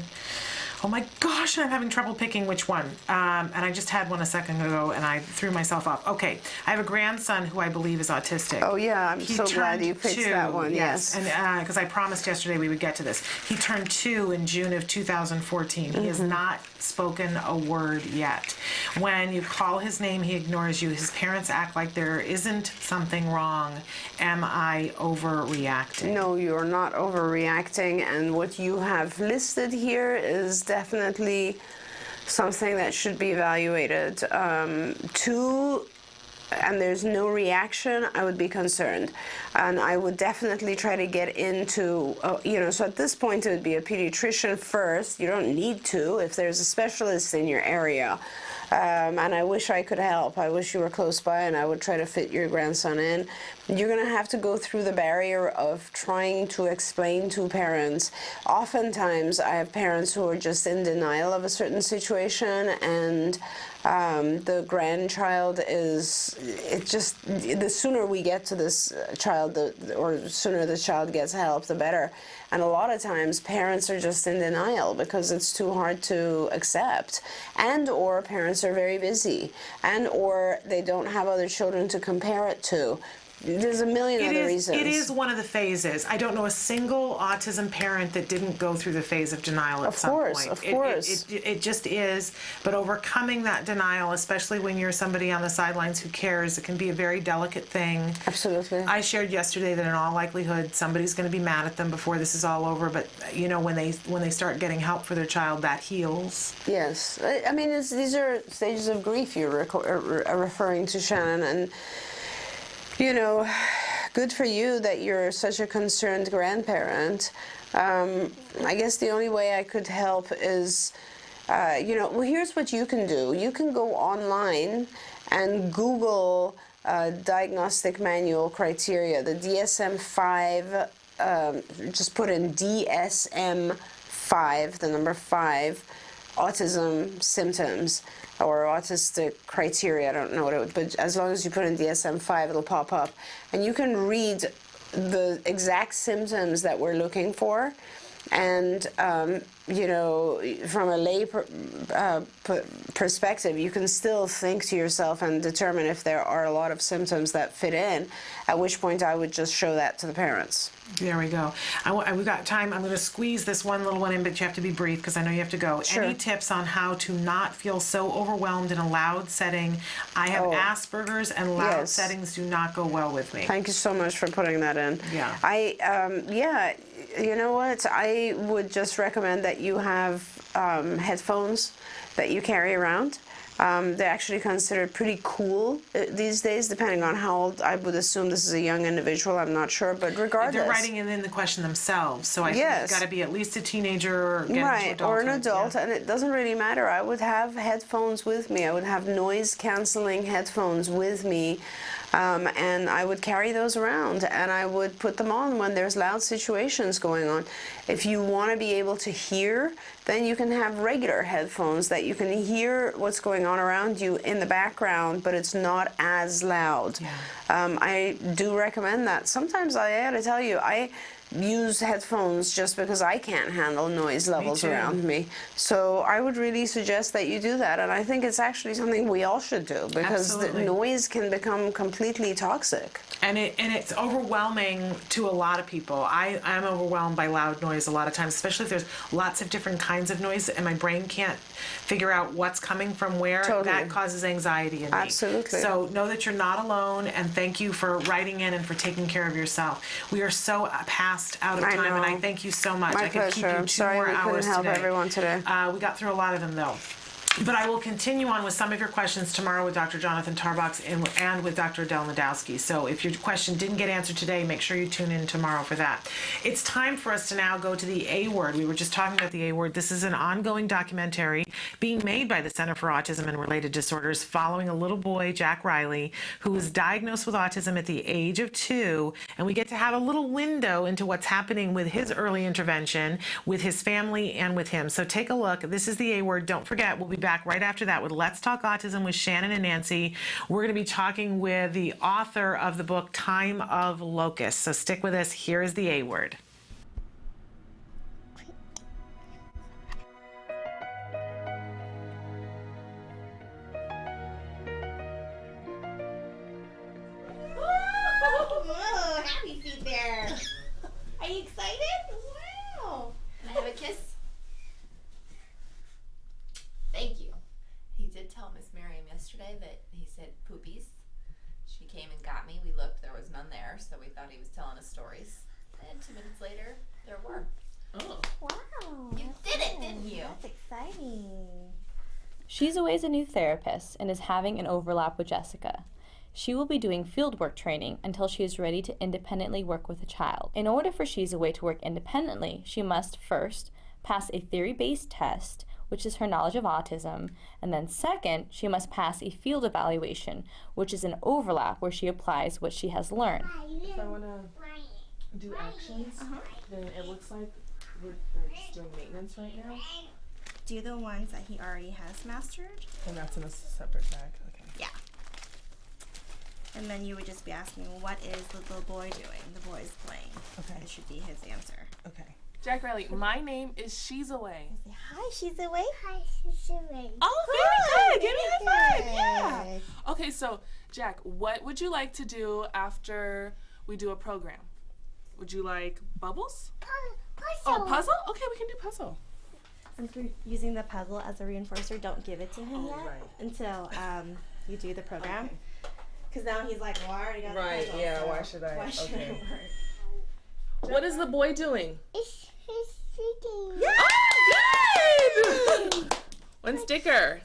Oh my gosh, I'm having trouble picking which one. And I just had one a second ago, and I threw myself off. Okay, I have a grandson who I believe is autistic. Oh yeah, I'm so glad you picked that one. Yes. And because I promised yesterday we would get to this. He turned 2 in June of 2014. He has not spoken a word yet. When you call his name, he ignores you. His parents act like there isn't something wrong. Am I overreacting? No, you're not overreacting, and what you have listed here is definitely something that should be evaluated. 2, and there's no reaction, I would be concerned. And I would definitely try to get into, so at this point it would be a pediatrician first. You don't need to if there's a specialist in your area. And I wish I could help. I wish you were close by and I would try to fit your grandson in. You're going to have to go through the barrier of trying to explain to parents. Oftentimes, I have parents who are just in denial of a certain situation, and the grandchild the sooner we get to this child, or sooner the child gets help, the better. And a lot of times parents are just in denial because it's too hard to accept, and or parents are very busy, and or they don't have other children to compare it to. There's a million other reasons. It is one of the phases. I don't know a single autism parent that didn't go through the phase of denial at some point. Of course. It just is. But overcoming that denial, especially when you're somebody on the sidelines who cares, it can be a very delicate thing. Absolutely. I shared yesterday that in all likelihood somebody's going to be mad at them before this is all over. But when they start getting help for their child, that heals. Yes. I mean, these are stages of grief you're referring to, Shannon, and. Good for you that you're such a concerned grandparent. I guess the only way I could help is, here's what you can do. You can go online and Google diagnostic manual criteria, the DSM-5, just put in DSM-5, the number 5, autism symptoms, or autistic criteria, I don't know what it would, but as long as you put in DSM-5, it'll pop up. And you can read the exact symptoms that we're looking for. And, you know, from a lay perspective, you can still think to yourself and determine if there are a lot of symptoms that fit in, at which point I would just show that to the parents. There we go. We've got time. I'm going to squeeze this one little one in, but you have to be brief because I know you have to go. Sure. Any tips on how to not feel so overwhelmed in a loud setting? I have Asperger's, and loud settings do not go well with me. Thank you so much for putting that in. Yeah. You know what? I would just recommend that you have headphones that you carry around. They're actually considered pretty cool these days, depending on how old. I would assume this is a young individual. I'm not sure, but regardless. They're writing it in the question themselves, so I think it's got to be at least a teenager or or an adult, and it doesn't really matter. I would have headphones with me. I would have noise-canceling headphones with me. And I would carry those around, and I would put them on when there's loud situations going on. If you want to be able to hear, then you can have regular headphones that you can hear what's going on around you in the background, but it's not as loud. Yeah. I do recommend that. Sometimes I gotta tell you, I use headphones just because I can't handle noise levels around me. So I would really suggest that you do that, and I think it's actually something we all should do, because the noise can become completely toxic. And it's overwhelming to a lot of people. I'm overwhelmed by loud noise a lot of times, especially if there's lots of different kinds of noise and my brain can't figure out what's coming from where. Totally. That causes anxiety in me. Absolutely. So know that you're not alone, and thank you for writing in and for taking care of yourself. We are so past out of time, and I thank you so much. My I could keep pleasure. you I'm 2 sorry more we hours couldn't help today. everyone today. We got through a lot of them, though. But I will continue on with some of your questions tomorrow with Dr. Jonathan Tarbox and with Dr. Adele Nadowski. So if your question didn't get answered today, make sure you tune in tomorrow for that. It's time for us to now go to the A Word. We were just talking about the A Word. This is an ongoing documentary being made by the Center for Autism and Related Disorders following a little boy, Jack Riley, who was diagnosed with autism at the age of 2. And we get to have a little window into what's happening with his early intervention, with his family, and with him. So take a look. This is the A Word. Don't forget, we'll be back right after that with Let's Talk Autism with Shannon and Nancy. We're going to be talking with the author of the book, Time of Locusts. So stick with us. Here is the A Word. Oh, happy feet there. Are you excited? Wow. Can I have a kiss? Thank you. He did tell Miss Miriam yesterday that he said poopies. She came and got me. We looked, there was none there, so we thought he was telling us stories. And 2 minutes later, there were. Oh. Wow. You did it, didn't you? That's exciting. Shizue is a new therapist and is having an overlap with Jessica. She will be doing fieldwork training until she is ready to independently work with a child. In order for Shizue to work independently, she must first pass a theory-based test, which is her knowledge of autism, and then second, she must pass a field evaluation, which is an overlap where she applies what she has learned. If I want to do actions, then it looks like we're just doing maintenance right now. Do the ones that he already has mastered. And that's in a separate bag, okay. Yeah. And then you would just be asking, what is the little boy doing? The boy is playing. Okay. It should be his answer. Okay. Jack Riley, my name is Shizue. Hi, Shizue. Hi, Shizue. Oh, very good. Give me a high five. Yeah. Okay, so Jack, what would you like to do after we do a program? Would you like bubbles? Puzzle. Oh, puzzle? Okay, we can do puzzle. Since we're using the puzzle as a reinforcer, don't give it to him yet right. until you do the program. Because now he's like, well, I already got the puzzle. Yeah, so why should I? Why should I work? What is the boy doing? He's sitting. Yeah! Oh, good! One sticker.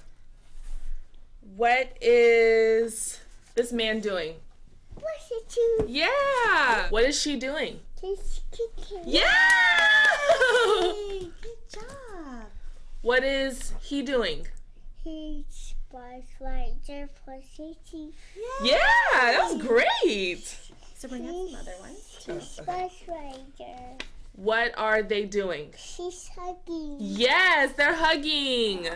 What is this man doing? What's it too? Yeah! What is she doing? He's kicking. Yeah! Hey, good job. What is he doing? He's spider positive. Yeah, that was great. So bring up some other ones. He's spider. What are they doing? She's hugging. Yes, they're hugging. Are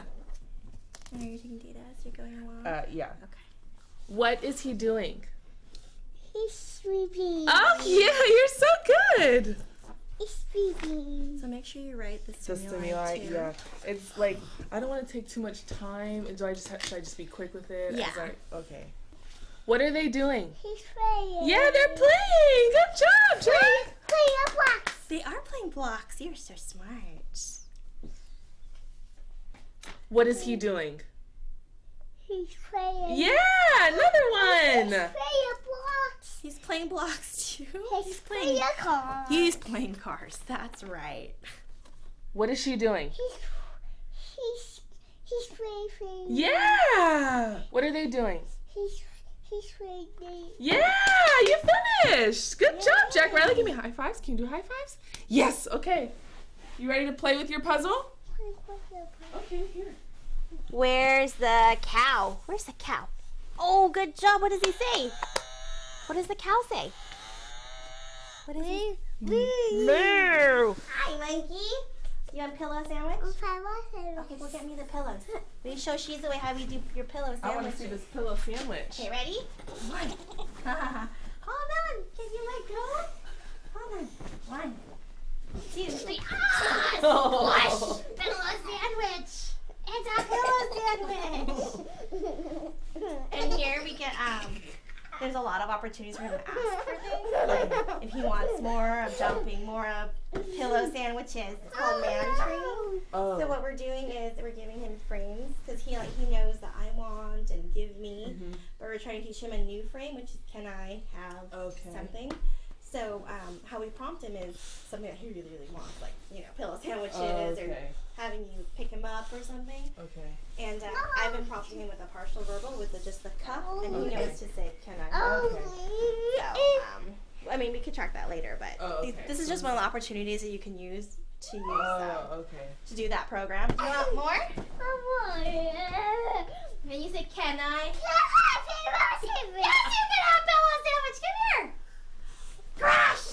you taking data as you're going along? Yeah. Okay. What is he doing? He's sleeping. Oh, yeah, you're so good. He's sleeping. So make sure you write the stimuli too. Yeah. It's like, I don't want to take too much time. And should I just be quick with it? Yeah. Okay. What are they doing? He's playing. Yeah, they're playing. Good job, Jack. Playing blocks. They are playing blocks. You're so smart. What is he doing? He's playing. Yeah, another one. He's playing blocks. He's playing blocks too. He's playing cars. He's playing cars. That's right. What is she doing? He's playing. Yeah. What are they doing? He's playing. Yeah, you finished. Good job, Jack Riley. Give me high fives. Can you do high fives? Yes. Okay. You ready to play with your puzzle? Okay, here. Where's the cow? Where's the cow? Oh, good job. What does he say? What does the cow say? What is he? Moo. Hi, monkey. You want a pillow sandwich? Okay, go get me the pillows. Will you show She's the way how we do your pillow sandwich? I want to see this pillow sandwich. Okay, ready? One. Hold on. Can you let go? Hold on. 1, 2, 3. Ah! Squash! Pillow sandwich. It's a pillow sandwich. And here we get there's a lot of opportunities for him to ask for things. Like if he wants more of jumping, more of pillow sandwiches. It's called man training. Oh. So what we're doing is we're giving him frames because he knows that I want and give me. Mm-hmm. But we're trying to teach him a new frame, which is can I have something. So how we prompt him is something that he really, really wants, like pillow sandwiches or having you pick him up or something. Okay. And I've been prompting him with a partial verbal with just the cup, and he knows to say, "Can I?" Okay. So I mean, we could track that later, but this is just one of the opportunities that you can use to to do that program. Do you want more? And you say, "Can I?" Yes, you can have pillow sandwich. Come here. Crash!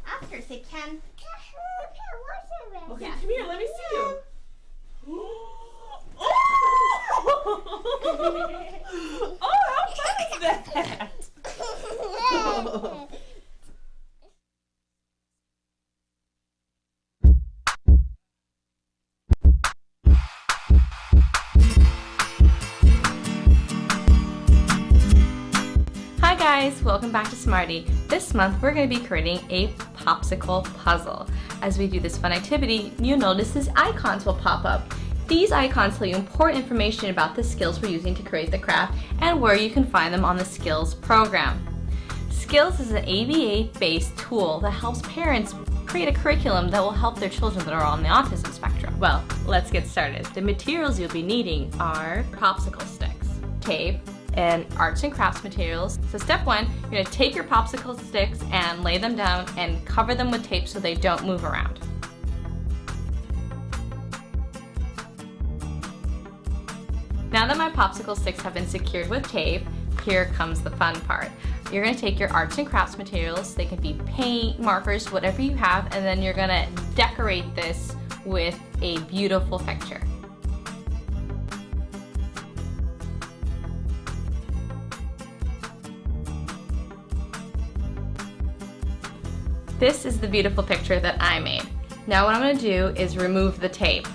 Ask her, say, "Can." Okay, come here, let me see you. Oh, how fun is that? Hi guys, welcome back to Smarty. This month we're going to be creating a popsicle puzzle. As we do this fun activity, you'll notice these icons will pop up. These icons tell you important information about the skills we're using to create the craft and where you can find them on the Skills program. Skills is an ABA-based tool that helps parents create a curriculum that will help their children that are on the autism spectrum. Well, let's get started. The materials you'll be needing are popsicle sticks, tape, and arts and crafts materials. So step 1, you're going to take your popsicle sticks and lay them down and cover them with tape so they don't move around. Now that my popsicle sticks have been secured with tape, here comes the fun part. You're going to take your arts and crafts materials, they can be paint, markers, whatever you have, and then you're going to decorate this with a beautiful picture. This is the beautiful picture that I made. Now what I'm going to do is remove the tape.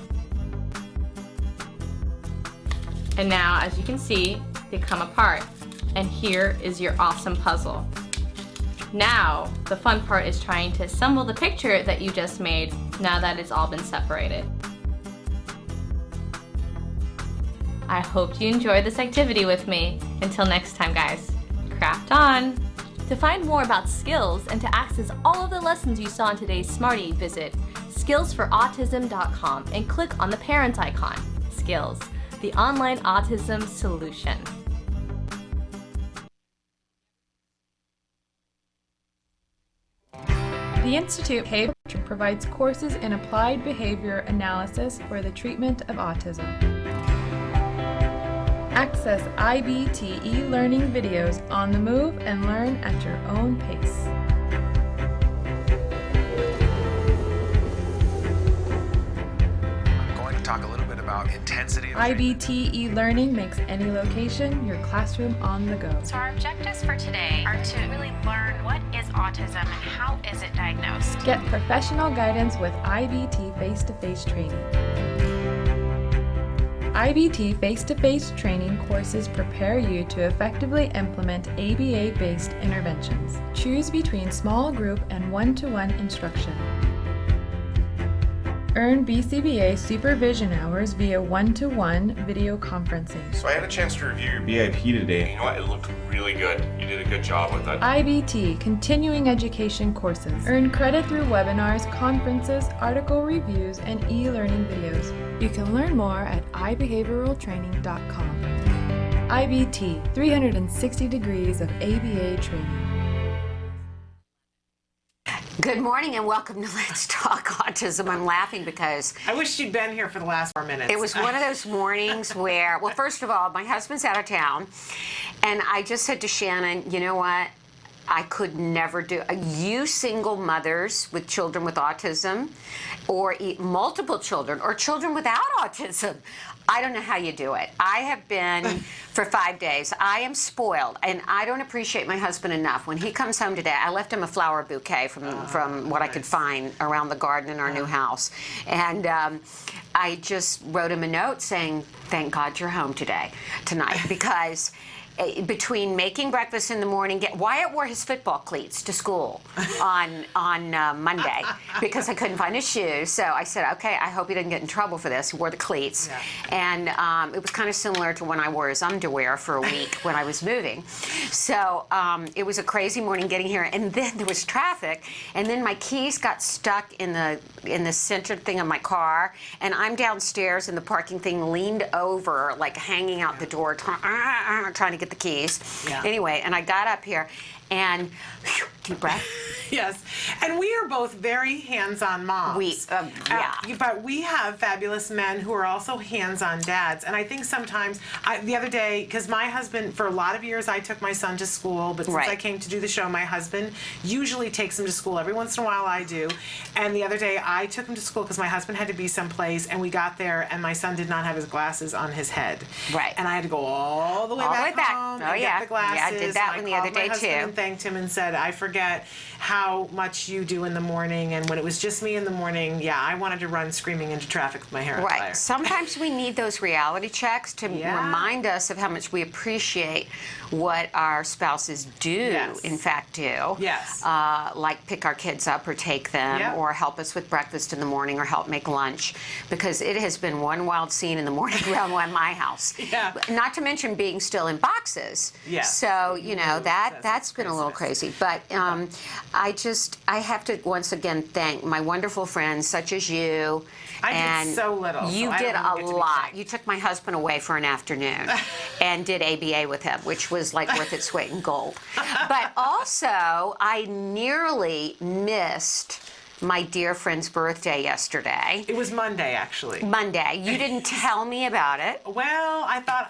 And now, as you can see, they come apart. And here is your awesome puzzle. Now, the fun part is trying to assemble the picture that you just made now that it's all been separated. I hope you enjoyed this activity with me. Until next time, guys, craft on! To find more about Skills and to access all of the lessons you saw in today's Smarty, visit skillsforautism.com and click on the parent icon. Skills, the online autism solution. The Institute Behavior provides courses in applied behavior analysis for the treatment of autism. Access IBT e-learning videos on the move and learn at your own pace. I'm going to talk a little bit about about intensity of IBT e-learning makes any location your classroom on the go. So our objectives for today are to really learn what is autism and how is it diagnosed. Get professional guidance with IBT face-to-face training. IBT face-to-face training courses prepare you to effectively implement ABA-based interventions. Choose between small group and one-to-one instruction. Earn BCBA supervision hours via one-to-one video conferencing. So I had a chance to review your BIP today. You know what? It looked really good. You did a good job with it. IBT continuing education courses. Earn credit through webinars, conferences, article reviews, and e-learning videos. You can learn more at ibehavioraltraining.com. IBT, 360 degrees of ABA training. Good morning and welcome to Let's Talk Autism. I'm laughing because I wish you'd been here for the last 4 minutes. It was one of those mornings where, well, first of all, my husband's out of town, and I just said to Shannon, you know what? I could never do. You single mothers with children with autism, or multiple children, or children without autism, I don't know how you do it. I have been for 5 days. I am spoiled, and I don't appreciate my husband enough. When he comes home today, I left him a flower bouquet from what I could find around the garden in our new house. And I just wrote him a note saying, thank God you're home tonight, because between making breakfast in the morning, Wyatt wore his football cleats to school on Monday because I couldn't find his shoes. So I said, okay, I hope he didn't get in trouble for this. He wore the cleats. Yeah. And it was kind of similar to when I wore his underwear for a week when I was moving. So it was a crazy morning getting here. And then there was traffic. And then my keys got stuck in the center thing of my car. And I'm downstairs in the parking thing, leaned over, like hanging out the door, trying to get the keys. Yeah. Anyway, and I got up here and deep breath. Yes, and we are both very hands-on moms. But we have fabulous men who are also hands-on dads. And I think sometimes, the other day, because my husband, for a lot of years, I took my son to school, but since I came to do the show, my husband usually takes him to school. Every once in a while, I do. And the other day, I took him to school because my husband had to be someplace, and we got there, and my son did not have his glasses on his head. Right. And I had to go all the way back home and get the glasses. Yeah, I did that one the other day, too. And thanked him and said, I forget how much you do in the morning, and when it was just me in the morning, I wanted to run screaming into traffic with my hair on fire. Right. Sometimes we need those reality checks to remind us of how much we appreciate what our spouses do, in fact, do. Yes. Like pick our kids up or take them, or help us with breakfast in the morning, or help make lunch, because it has been one wild scene in the morning around my house. Yeah. Not to mention being still in boxes. Yeah. So, you know, that's been a little crazy. But I have to once again thank my wonderful friends such as you. I did so little. You did a lot. You took my husband away for an afternoon and did ABA with him, which was like worth its weight in gold. But also, I nearly missed my dear friend's birthday yesterday. It was Monday, actually. Monday. You didn't tell me about it. Well, I thought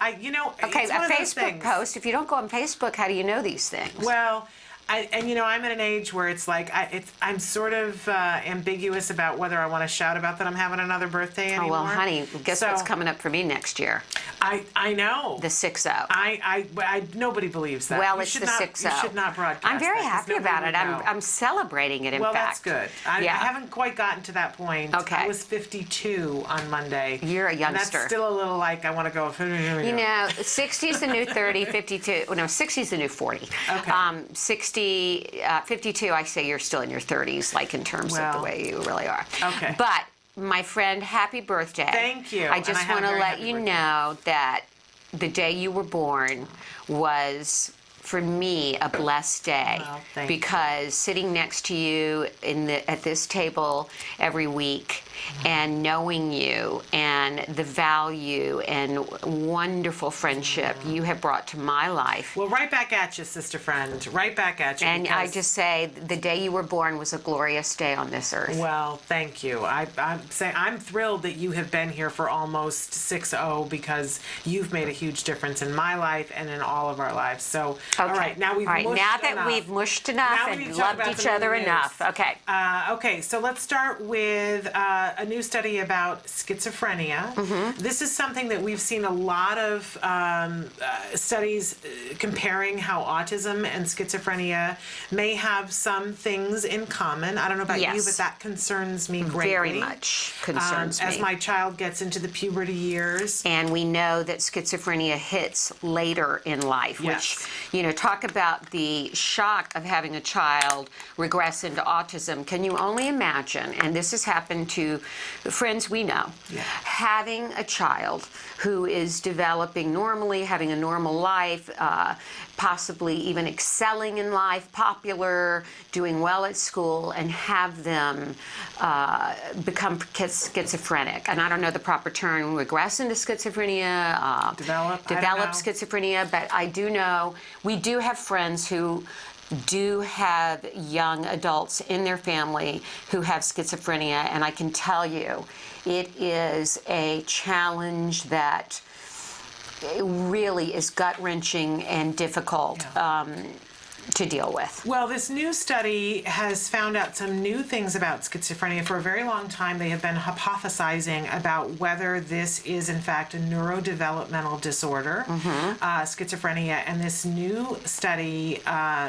okay, a Facebook post. If you don't go on Facebook, how do you know these things? Well, I'm at an age where it's like I'm sort of ambiguous about whether I want to shout about that I'm having another birthday anymore. Oh well, honey, guess what's coming up for me next year? I know. The 6-0. I nobody believes that. Well, it's the 6-0. You should not broadcast. I'm very happy about it. I'm celebrating it. In fact. Well, that's good. I haven't quite gotten to that point. Okay. I was 52 on Monday. You're a youngster. And that's still a little like I want to go. You know, 60 is the new 30. 52. No, 60 is the new 40. Okay. 52, I say you're still in your 30s, like in terms of the way you really are. Okay. But my friend, happy birthday. Thank you. I just want to let you know that the day you were born was, for me, a blessed day, because sitting next to you at this table every week and knowing you and the value and wonderful friendship you have brought to my life. Well, right back at you, sister friend. Right back at you. And I just say the day you were born was a glorious day on this earth. Well, thank you. I'm thrilled that you have been here for almost 6-0, because you've made a huge difference in my life and in all of our lives. So Okay. All right, now we've mushed now that enough. we've mushed enough Now we need and to talk loved about each some other news. enough. Okay. Okay, so let's start with a new study about schizophrenia. This is something that we've seen a lot of studies comparing how autism and schizophrenia may have some things in common. I don't know about you, Yes. but that concerns me greatly. Very much concerns me. As my child gets into the puberty years. And we know that schizophrenia hits later in life, Yes. which, you know, talk about the shock of having a child regress into autism. Can you only imagine, and this has happened to friends we know, having a child who is developing normally, having a normal life, possibly even excelling in life, popular, doing well at school, and have them become schizophrenic. And I don't know the proper term, regress into schizophrenia, develop schizophrenia, but I do know we do have friends who do have young adults in their family who have schizophrenia, and I can tell you it is a challenge that really is gut-wrenching and difficult to deal with. Well, this new study has found out some new things about schizophrenia. For a very long time, they have been hypothesizing about whether this is, in fact, a neurodevelopmental disorder, schizophrenia. And this new study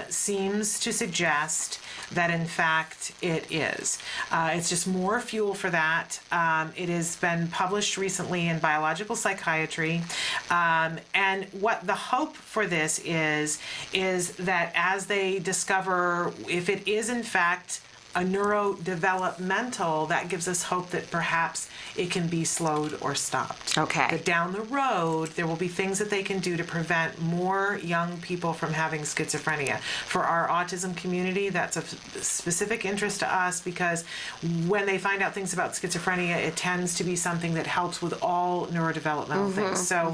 seems to suggest that, in fact, it is. It's just more fuel for that. It has been published recently in Biological Psychiatry. And what the hope for this is that as they discover if it is in fact a neurodevelopmental, that gives us hope that perhaps it can be slowed or stopped. Okay. That down the road, there will be things that they can do to prevent more young people from having schizophrenia. For our autism community, that's of specific interest to us because when they find out things about schizophrenia, it tends to be something that helps with all neurodevelopmental things. So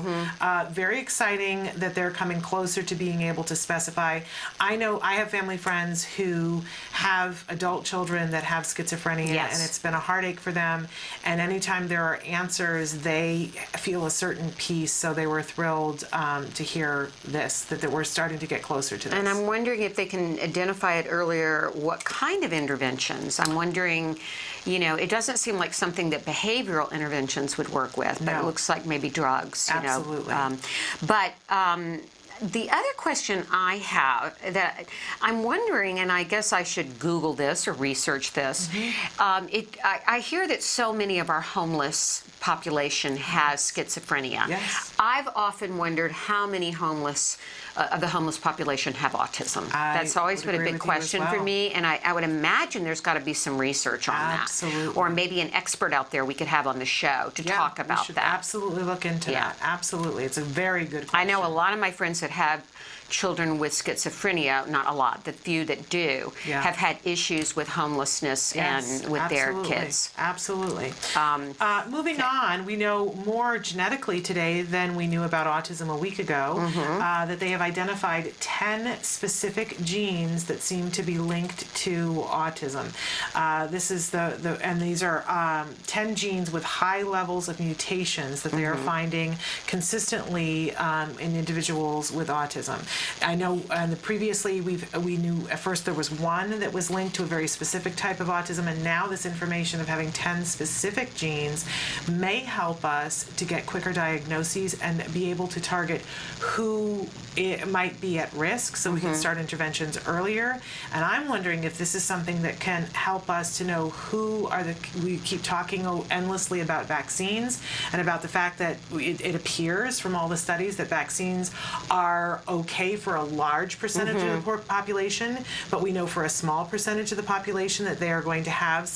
very exciting that they're coming closer to being able to specify. I know I have family friends who have adult children that have schizophrenia, and it's been a heartache for them. And anytime there are answers, they feel a certain peace. So they were thrilled to hear this, that we're starting to get closer to this. And I'm wondering if they can identify it earlier, what kind of interventions. I'm wondering, you know, it doesn't seem like something that behavioral interventions would work with, but it looks like maybe drugs. Absolutely. The other question I have that I'm wondering, and I guess I should Google this or research this, I hear that so many of our homeless population has schizophrenia. Yes. I've often wondered how many homeless of the homeless population have autism. That's always been a big question for me, and I would imagine there's got to be some research on that. Or maybe an expert out there we could have on the show to talk about that. Absolutely look into that. Absolutely. It's a very good question. I know a lot of my friends that have children with schizophrenia, not a lot, the few that do, have had issues with homelessness and with their kids. Absolutely. Moving on, we know more genetically today than we knew about autism a week ago, that they have identified 10 specific genes that seem to be linked to autism. This is and these are 10 genes with high levels of mutations that they are finding consistently in individuals with autism. I know previously we knew at first there was one that was linked to a very specific type of autism, and now this information of having 10 specific genes may help us to get quicker diagnoses and be able to target who it might be at risk so we can start interventions earlier. And I'm wondering if this is something that can help us to know we keep talking endlessly about vaccines and about the fact that it appears from all the studies that vaccines are okay for a large percentage of the population, but we know for a small percentage of the population that they are going to have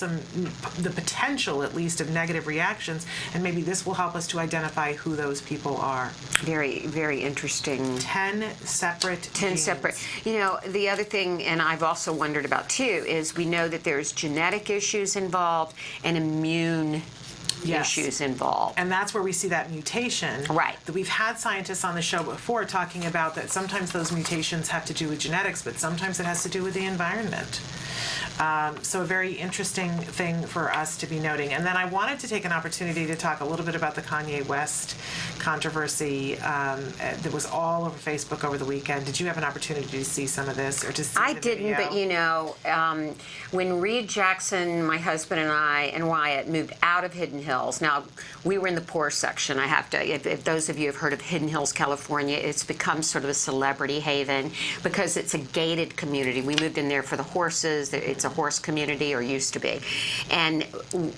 the potential, at least, of negative reactions, and maybe this will help us to identify who those people are. Very, very interesting. 10 separate genes. You know, the other thing, and I've also wondered about too, is we know that there's genetic issues involved and immune issues involved. And that's where we see that mutation. Right. That we've had scientists on the show before talking about that sometimes those mutations have to do with genetics, but sometimes it has to do with the environment. So a very interesting thing for us to be noting. And then I wanted to take an opportunity to talk a little bit about the Kanye West controversy that was all over Facebook over the weekend. Did you have an opportunity to see some of this or to see I the didn't, video? but when Reed Jackson, my husband, and I, and Wyatt moved out of Hidden Hills, now we were in the poor section. I have to, if those of you have heard of Hidden Hills, California, it's become sort of a celebrity haven because it's a gated community. We moved in there for the horses. It's a horse community, or used to be. And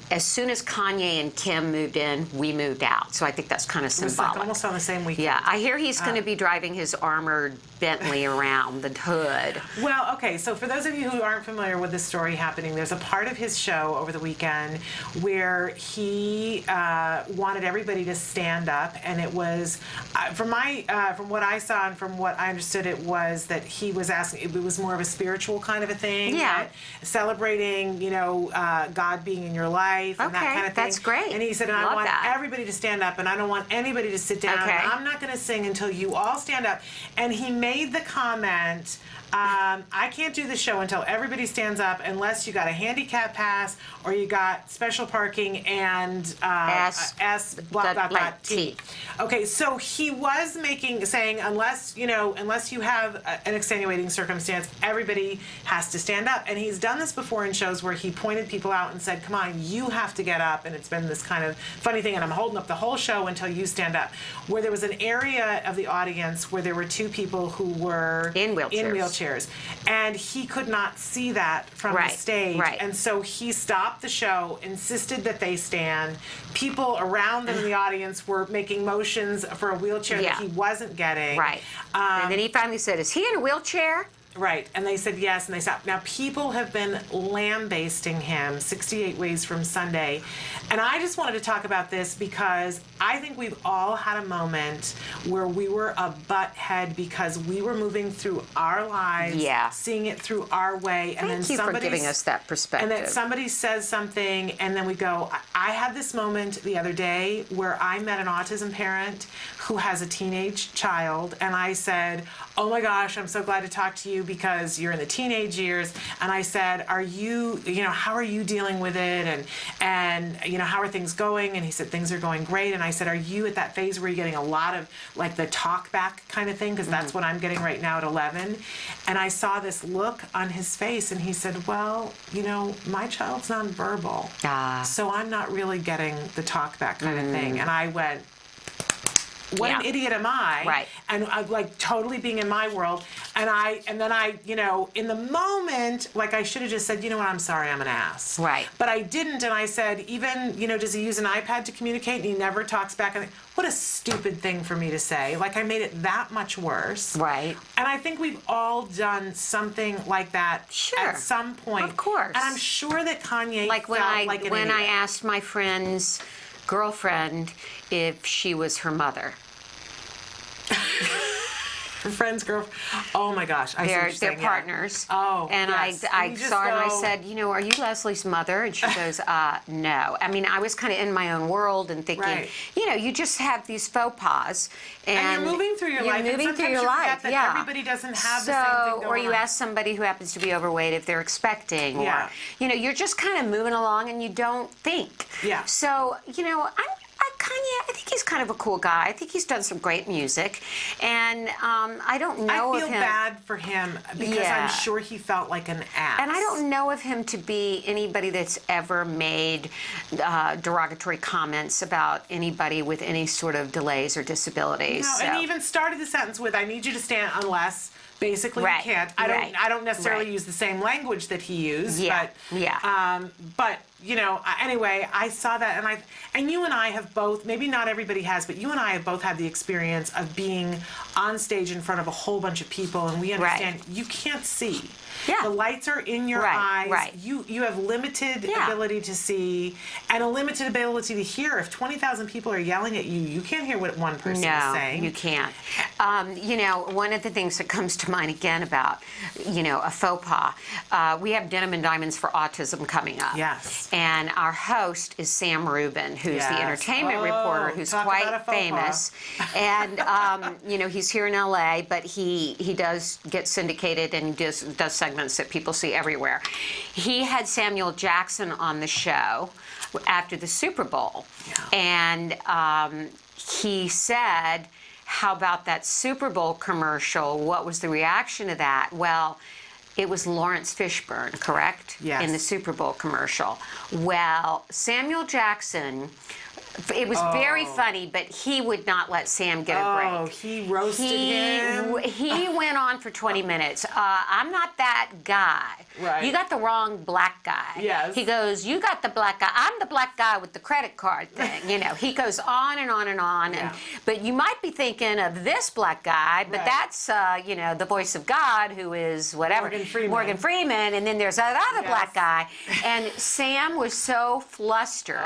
as soon as Kanye and Kim moved in, we moved out. So I think that's kind of symbolic. It was like almost on the same weekend. Yeah, I hear he's going to be driving his armored Bentley around the hood. Well, okay, so for those of you who aren't familiar with this story happening, there's a part of his show over the weekend where he wanted everybody to stand up, and it was, from what I saw and from what I understood, it was that he was asking, it was more of a spiritual kind of a thing. Yeah. Celebrating, God being in your life and that kind of thing. That's great. And he said, I want everybody to stand up, and I don't want anybody to sit down. Okay. I'm not going to sing until you all stand up. And he made the comment, I can't do the show until everybody stands up unless you got a handicap pass or you got special parking and S blah blah blah T. Okay, so he was saying unless you have an extenuating circumstance, everybody has to stand up. And he's done this before in shows where he pointed people out and said, come on, you have to get up. And it's been this kind of funny thing, and I'm holding up the whole show until you stand up. Where there was an area of the audience where there were two people who were in wheelchairs. And he could not see that from the stage. Right. And so he stopped the show, insisted that they stand. People around them in the audience were making motions for a wheelchair that he wasn't getting. Right. And then he finally said, is he in a wheelchair? Right, and they said yes, and they stopped. Now, people have been lambasting him 68 Ways from Sunday, and I just wanted to talk about this because I think we've all had a moment where we were a butthead because we were moving through our lives, seeing it through our way, and Thank you for giving us that perspective. And then somebody says something, and then we go, I had this moment the other day where I met an autism parent who has a teenage child, and I said, oh my gosh, I'm so glad to talk to you because you're in the teenage years. And I said, how are you dealing with it? And how are things going? And he said, things are going great. And I said, are you at that phase where you're getting a lot of like the talk back kind of thing? Because that's what I'm getting right now at 11. And I saw this look on his face, and he said, well, my child's nonverbal. So I'm not really getting the talk back kind of thing. And I went, what an idiot am I? Right. And I'm like totally being in my world. And then I, in the moment, like I should have just said, I'm sorry, I'm an ass. Right. But I didn't, and I said, even, does he use an iPad to communicate? And he never talks back. And what a stupid thing for me to say. Like I made it that much worse. Right. And I think we've all done something like that at some point. Of course. And I'm sure that Kanye like when felt like an when idiot. I asked my friend's girlfriend if she was her mother. Her friend's girlfriend. Oh my gosh, I see what you're saying, they're partners. Oh, and yes. I saw her and I said, are you Leslie's mother? And she goes, no. I mean, I was kind of in my own world and thinking, you just have these faux pas, and you're moving through your life. Moving through your life. That everybody doesn't have the same thing going or you on. ask somebody who happens to be overweight if they're expecting, or you're just kind of moving along and you don't think. Yeah. So Kanye, I think he's kind of a cool guy. I think he's done some great music, and I don't know I of feel him. bad for him because I'm sure he felt like an ass. And I don't know of him to be anybody that's ever made derogatory comments about anybody with any sort of delays or disabilities. No, and he even started the sentence with, I need you to stand unless... Basically, you can't. I don't necessarily use the same language that he used. But anyway, I saw that, and you and I have both. Maybe not everybody has, but you and I have both had the experience of being on stage in front of a whole bunch of people, and we understand you can't see. The lights are in your eyes. You have limited ability to see and a limited ability to hear. If 20,000 people are yelling at you, you can't hear what one person is saying. No, you can't. One of the things that comes to mind again about, a faux pas, we have Denim and Diamonds for Autism coming up. Yes. And our host is Sam Rubin, who's the entertainment reporter, who's quite famous. And, you know, he's here in LA, but he does get syndicated and does segments that people see everywhere. He had Samuel Jackson on the show after the Super Bowl. And he said, how about that Super Bowl commercial? What was the reaction to that? Well, it was Lawrence Fishburne, correct? Yes. In the Super Bowl commercial. Well, Samuel Jackson, it was very funny, but he would not let Sam get a break. Oh, he roasted him? He went on for 20 minutes. I'm not that guy. Right. You got the wrong black guy. Yes. He goes, you got the black guy. I'm the black guy with the credit card thing. You know, he goes on and on and on. Yeah. But you might be thinking of this black guy, but that's, you know, the voice of God, who is whatever. Morgan Freeman. And then there's that other black guy. And Sam was so flustered.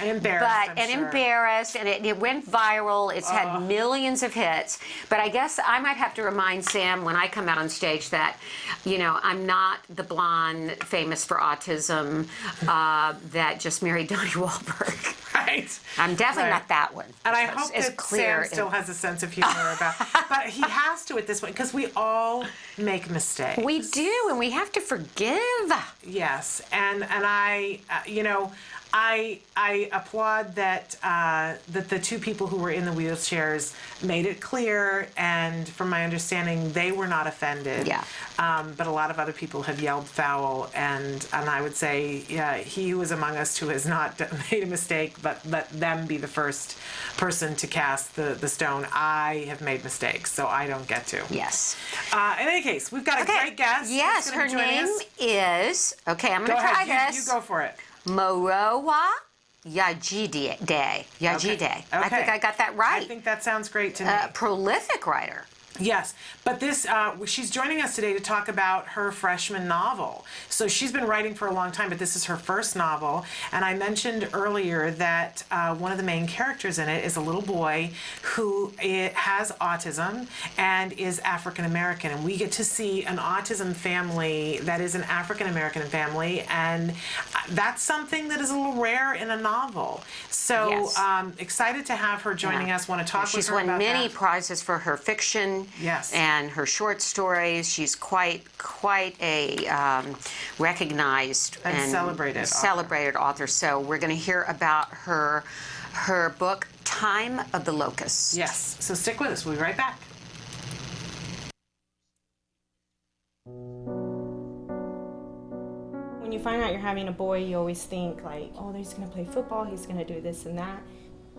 And embarrassed, embarrassed, and it went viral. It's had millions of hits. But I guess I might have to remind Sam when I come out on stage that, you know, I'm not the blonde famous for autism that just married Donnie Wahlberg. Right. I'm definitely not that one. And I hope it's that clear Sam still has a sense of humor about, but he has to at this point because we all make mistakes. We do, and we have to forgive. Yes, and I, you know, I applaud that that the two people who were in the wheelchairs made it clear, and from my understanding, they were not offended. Yeah. But a lot of other people have yelled foul, and I would say, yeah, he who is among us who has not made a mistake, but let them be the first person to cast the stone. I have made mistakes, so I don't get to. Yes. In any case, we've got a great guest. Yes, her name is, I'm going to try this. You go for it. Morowa Yejide. Okay. I think I got that right. I think that sounds great to me. Prolific writer. Yes, but this she's joining us today to talk about her freshman novel. So she's been writing for a long time, but this is her first novel. And I mentioned earlier that one of the main characters in it is a little boy who has autism and is African American. And we get to see an autism family that is an African American family, and that's something that is a little rare in a novel. So excited to have her joining us. Want to talk with her about that. She's won many prizes for her fiction. Yes. And her short stories. She's quite a recognized and celebrated author. So we're going to hear about her book, Time of the Locusts. Yes. So stick with us. We'll be right back. When you find out you're having a boy, you always think like, oh, he's going to play football, he's going to do this and that.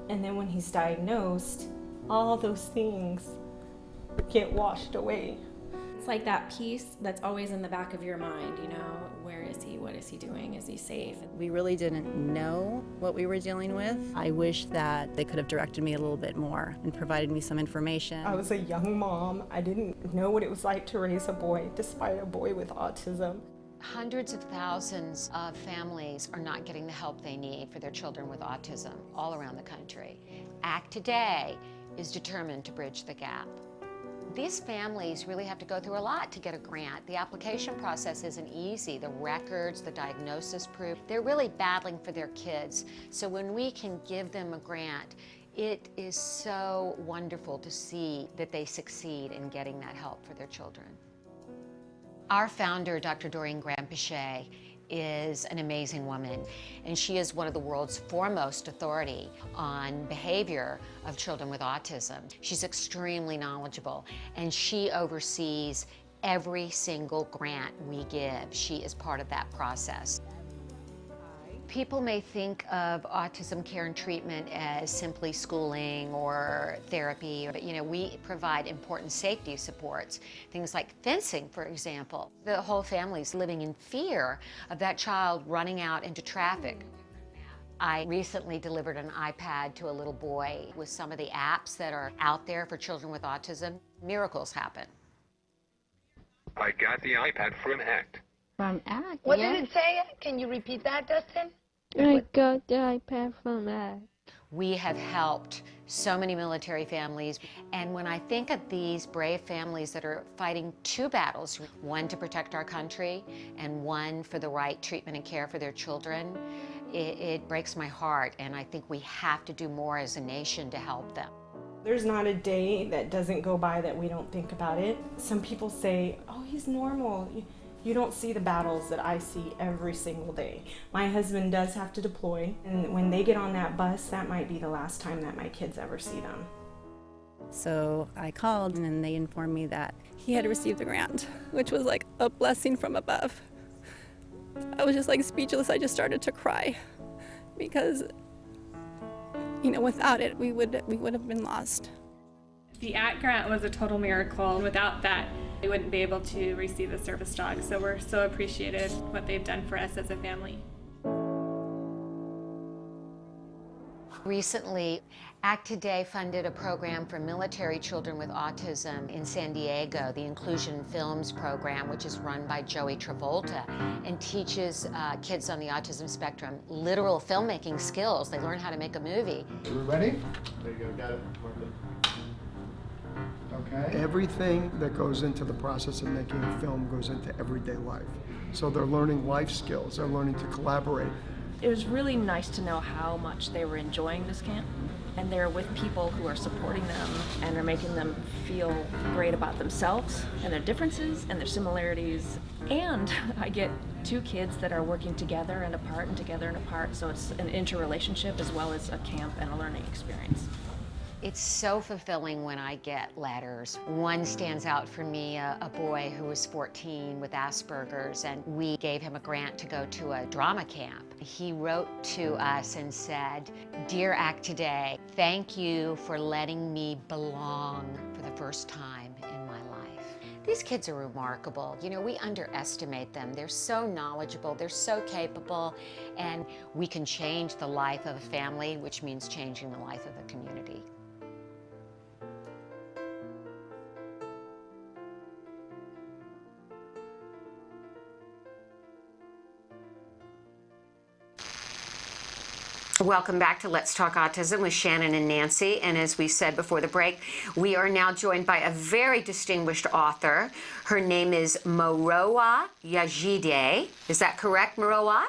And then when he's diagnosed, all those things get washed away. It's like that piece that's always in the back of your mind, you know, where is he, what is he doing, is he safe? We really didn't know what we were dealing with. I wish that they could have directed me a little bit more and provided me some information. I was a young mom. I didn't know what it was like to raise a boy, despite a boy with autism. Hundreds of thousands of families are not getting the help they need for their children with autism all around the country. ACT Today is determined to bridge the gap. These families really have to go through a lot to get a grant. The application process isn't easy. The records, the diagnosis proof, they're really battling for their kids. So when we can give them a grant, it is so wonderful to see that they succeed in getting that help for their children. Our founder, Dr. Doreen Granpeesheh, is an amazing woman, and she is one of the world's foremost authority on behavior of children with autism. She's extremely knowledgeable, and she oversees every single grant we give. She is part of that process. People may think of autism care and treatment as simply schooling or therapy, but you know, we provide important safety supports, things like fencing, for example. The whole family's living in fear of that child running out into traffic. I recently delivered an iPad to a little boy with some of the apps that are out there for children with autism. Miracles happen. I got the iPad from ACT. From ACT, What did it say? Can you repeat that, Dustin? I got the iPad from ACT. We have helped so many military families. And when I think of these brave families that are fighting two battles, one to protect our country and one for the right treatment and care for their children, it breaks my heart. And I think we have to do more as a nation to help them. There's not a day that doesn't go by that we don't think about it. Some people say, oh, he's normal. You don't see the battles that I see every single day. My husband does have to deploy, and when they get on that bus, that might be the last time that my kids ever see them. So I called, and then they informed me that he had received a grant, which was like a blessing from above. I was just like speechless. I just started to cry because, you know, without it, we would have been lost. The AT grant was a total miracle. Without that, we wouldn't be able to receive the service dog. So we're so appreciative what they've done for us as a family. Recently, Act Today funded a program for military children with autism in San Diego, the Inclusion Films program, which is run by Joey Travolta, and teaches kids on the autism spectrum literal filmmaking skills. They learn how to make a movie. Are we ready? There you go, got it. Okay. Everything that goes into the process of making a film goes into everyday life. So they're learning life skills, they're learning to collaborate. It was really nice to know how much they were enjoying this camp, and they're with people who are supporting them and are making them feel great about themselves and their differences and their similarities. And I get two kids that are working together and apart and together and apart, so it's an interrelationship as well as a camp and a learning experience. It's so fulfilling when I get letters. One stands out for me, a boy who was 14 with Asperger's, and we gave him a grant to go to a drama camp. He wrote to us and said, "Dear Act Today, thank you for letting me belong for the first time in my life." These kids are remarkable. You know, we underestimate them. They're so knowledgeable, they're so capable, and we can change the life of a family, which means changing the life of a community. Welcome back to Let's Talk Autism with Shannon and Nancy. And as we said before the break, we are now joined by a very distinguished author. Her name is Morowa Yejide. Is that correct, Morowa?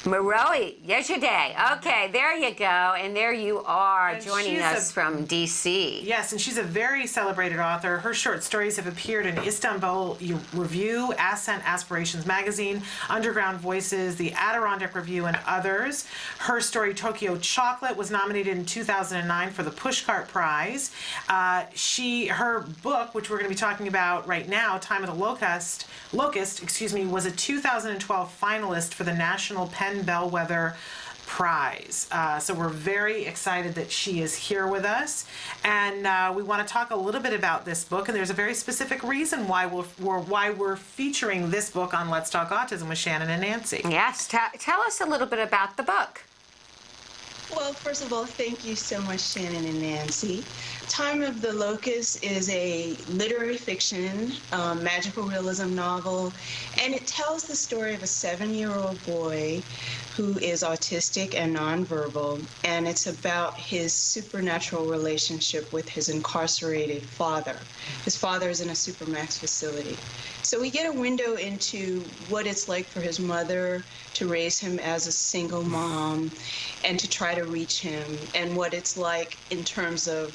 Morowa Yejide. Okay, there you go. And there you are, and joining us from D.C. Yes, and she's a very celebrated author. Her short stories have appeared in Istanbul Review, Ascent Aspirations Magazine, Underground Voices, the Adirondack Review, and others. Her story, Tokyo Chocolate, was nominated in 2009 for the Pushcart Prize. Her book, which we're going to be talking about right now, Time of the Locust, was a 2012 finalist for the National Pen Bellwether Prize. So we're very excited that she is here with us, and we want to talk a little bit about this book. And there's a very specific reason why we're featuring this book on Let's Talk Autism with Shannon and Nancy. Yes, tell us a little bit about the book. Well, first of all, thank you so much, Shannon and Nancy. Time of the Locusts is a literary fiction, magical realism novel, and it tells the story of a 7-year-old boy who is autistic and nonverbal, and it's about his supernatural relationship with his incarcerated father. His father is in a supermax facility. So we get a window into what it's like for his mother to raise him as a single mom and to try to reach him, and what it's like in terms of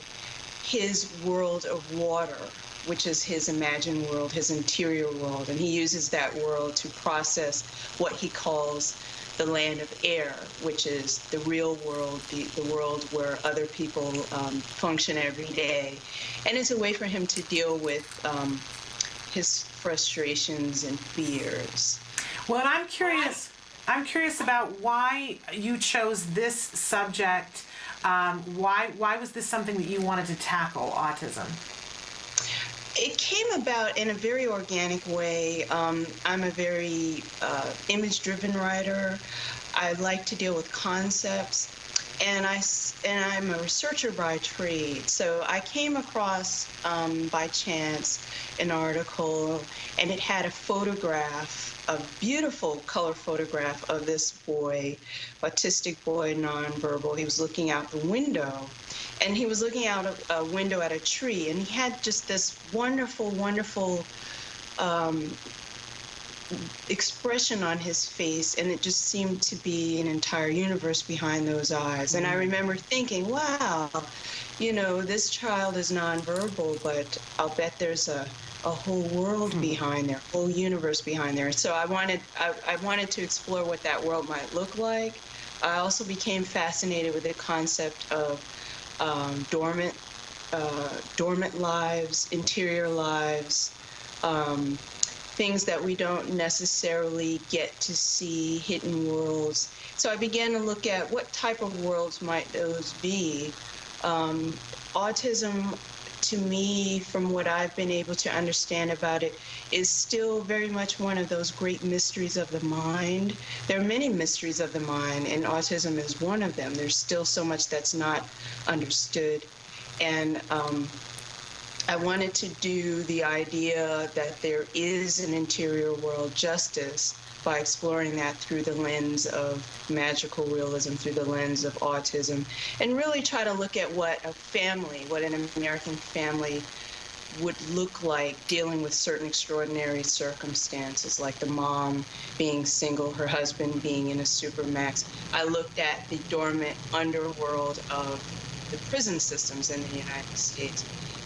his world of water, which is his imagined world, his interior world, and he uses that world to process what he calls the land of air, which is the real world, the world where other people function every day. And it's a way for him to deal with his frustrations and fears. Well, and I'm curious about why you chose this subject. Why was this something that you wanted to tackle, autism? It came about in a very organic way. I'm a very image-driven writer. I like to deal with concepts. And I'm a researcher by trade. So I came across, by chance, an article, and it had a photograph, a beautiful color photograph of this boy, autistic boy, nonverbal. He was looking out the window, and he was looking out a window at a tree, and he had just this wonderful, wonderful expression on his face, and it just seemed to be an entire universe behind those eyes. And I remember thinking, wow, you know, this child is nonverbal, but I'll bet there's a whole world behind there, a whole universe behind there. So I wanted to explore what that world might look like. I also became fascinated with the concept of dormant lives, interior lives, things that we don't necessarily get to see, hidden worlds. So I began to look at what type of worlds might those be. Autism, to me, from what I've been able to understand about it, is still very much one of those great mysteries of the mind. There are many mysteries of the mind, and autism is one of them. There's still so much that's not understood. And I wanted to do the idea that there is an interior world justice by exploring that through the lens of magical realism, through the lens of autism, and really try to look at what a family, what an American family would look like dealing with certain extraordinary circumstances, like the mom being single, her husband being in a supermax. I looked at the dormant underworld of the prison systems in the United States.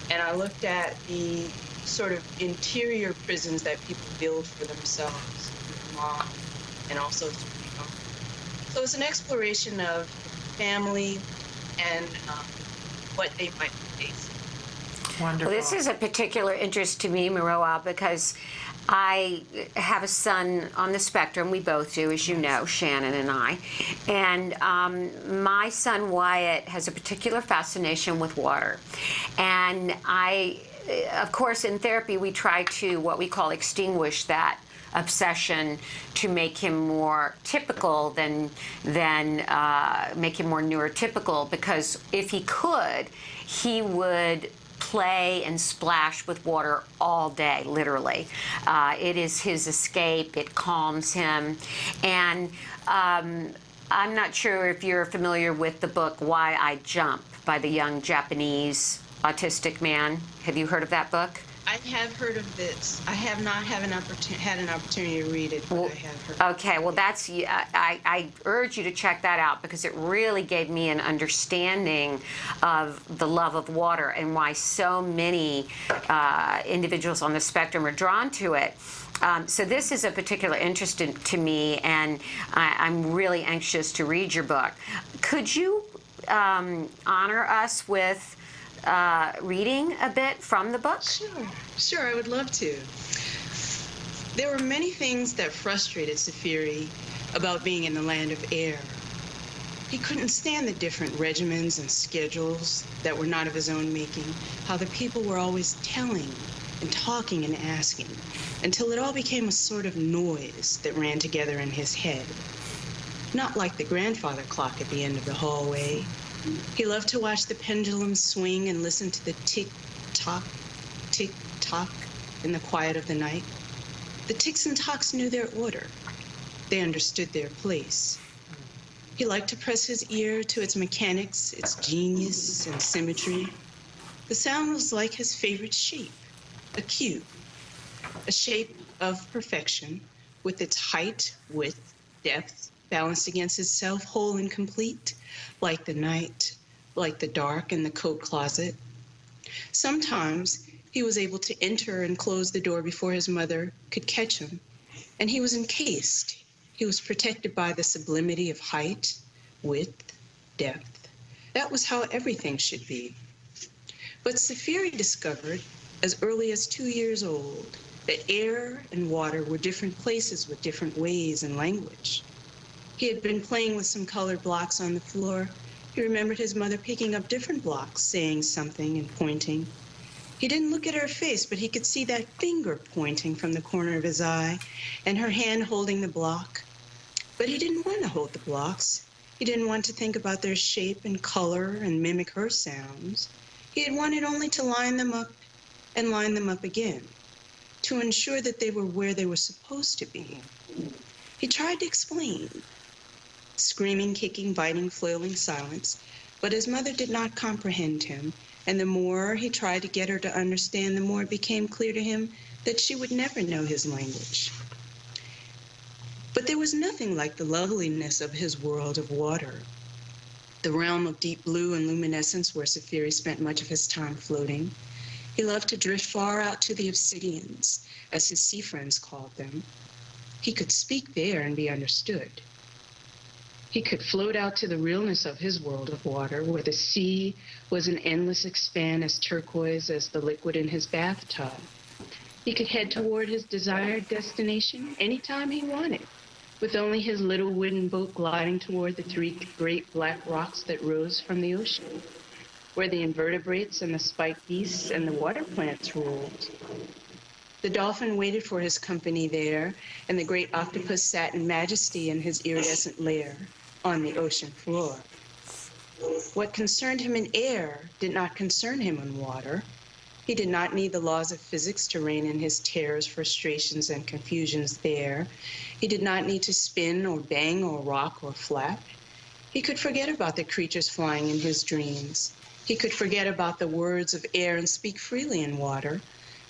And I looked at the sort of interior prisons that people build for themselves, mom, and also through mom. So it's an exploration of family and what they might face. Wonderful. Well, this is a particular interest to me, Morowa, because I have a son on the spectrum. We both do, as you know, Shannon and I. And my son Wyatt has a particular fascination with water. And of course, in therapy, we try to what we call extinguish that obsession to make him more typical than make him more neurotypical, because if he could, he would play and splash with water all day, literally. It is his escape. It calms him. And I'm not sure if you're familiar with the book Why I Jump by the young Japanese autistic man. Have you heard of that book? I have heard of this. I have not had an opportunity to read it, but I have heard. Okay, well, that's I urge you to check that out, because it really gave me an understanding of the love of water and why so many individuals on the spectrum are drawn to it. So this is a particular interest to me, and I'm really anxious to read your book. Could you honor us with reading a bit from the book? Sure, I would love to. There were many things that frustrated Safiri about being in the land of air. He couldn't stand the different regimens and schedules that were not of his own making, how the people were always telling and talking and asking, until it all became a sort of noise that ran together in his head. Not like the grandfather clock at the end of the hallway. He loved to watch the pendulum swing and listen to the tick-tock, tick-tock in the quiet of the night. The ticks and tocks knew their order. They understood their place. He liked to press his ear to its mechanics, its genius and symmetry. The sound was like his favorite shape, a cube, a shape of perfection, with its height, width, depth, balanced against itself, whole and complete, like the night, like the dark in the coat closet. Sometimes he was able to enter and close the door before his mother could catch him, and he was encased. He was protected by the sublimity of height, width, depth. That was how everything should be. But Safiri discovered, as early as 2 years old, that air and water were different places with different ways and language. He had been playing with some colored blocks on the floor. He remembered his mother picking up different blocks, saying something and pointing. He didn't look at her face, but he could see that finger pointing from the corner of his eye and her hand holding the block. But he didn't want to hold the blocks. He didn't want to think about their shape and color and mimic her sounds. He had wanted only to line them up and line them up again, to ensure that they were where they were supposed to be. He tried to explain, screaming, kicking, biting, flailing silence, but his mother did not comprehend him, and the more he tried to get her to understand, the more it became clear to him that she would never know his language. But there was nothing like the loveliness of his world of water, the realm of deep blue and luminescence where Safiri spent much of his time floating. He loved to drift far out to the obsidians, as his sea friends called them. He could speak there and be understood. He could float out to the realness of his world of water, where the sea was an endless expanse as turquoise as the liquid in his bathtub. He could head toward his desired destination anytime he wanted, with only his little wooden boat gliding toward the 3 great black rocks that rose from the ocean, where the invertebrates and the spiked beasts and the water plants ruled. The dolphin waited for his company there, and the great octopus sat in majesty in his iridescent lair on the ocean floor. What concerned him in air did not concern him in water. He did not need the laws of physics to rein in his terrors, frustrations, and confusions there. He did not need to spin or bang or rock or flap. He could forget about the creatures flying in his dreams. He could forget about the words of air and speak freely in water,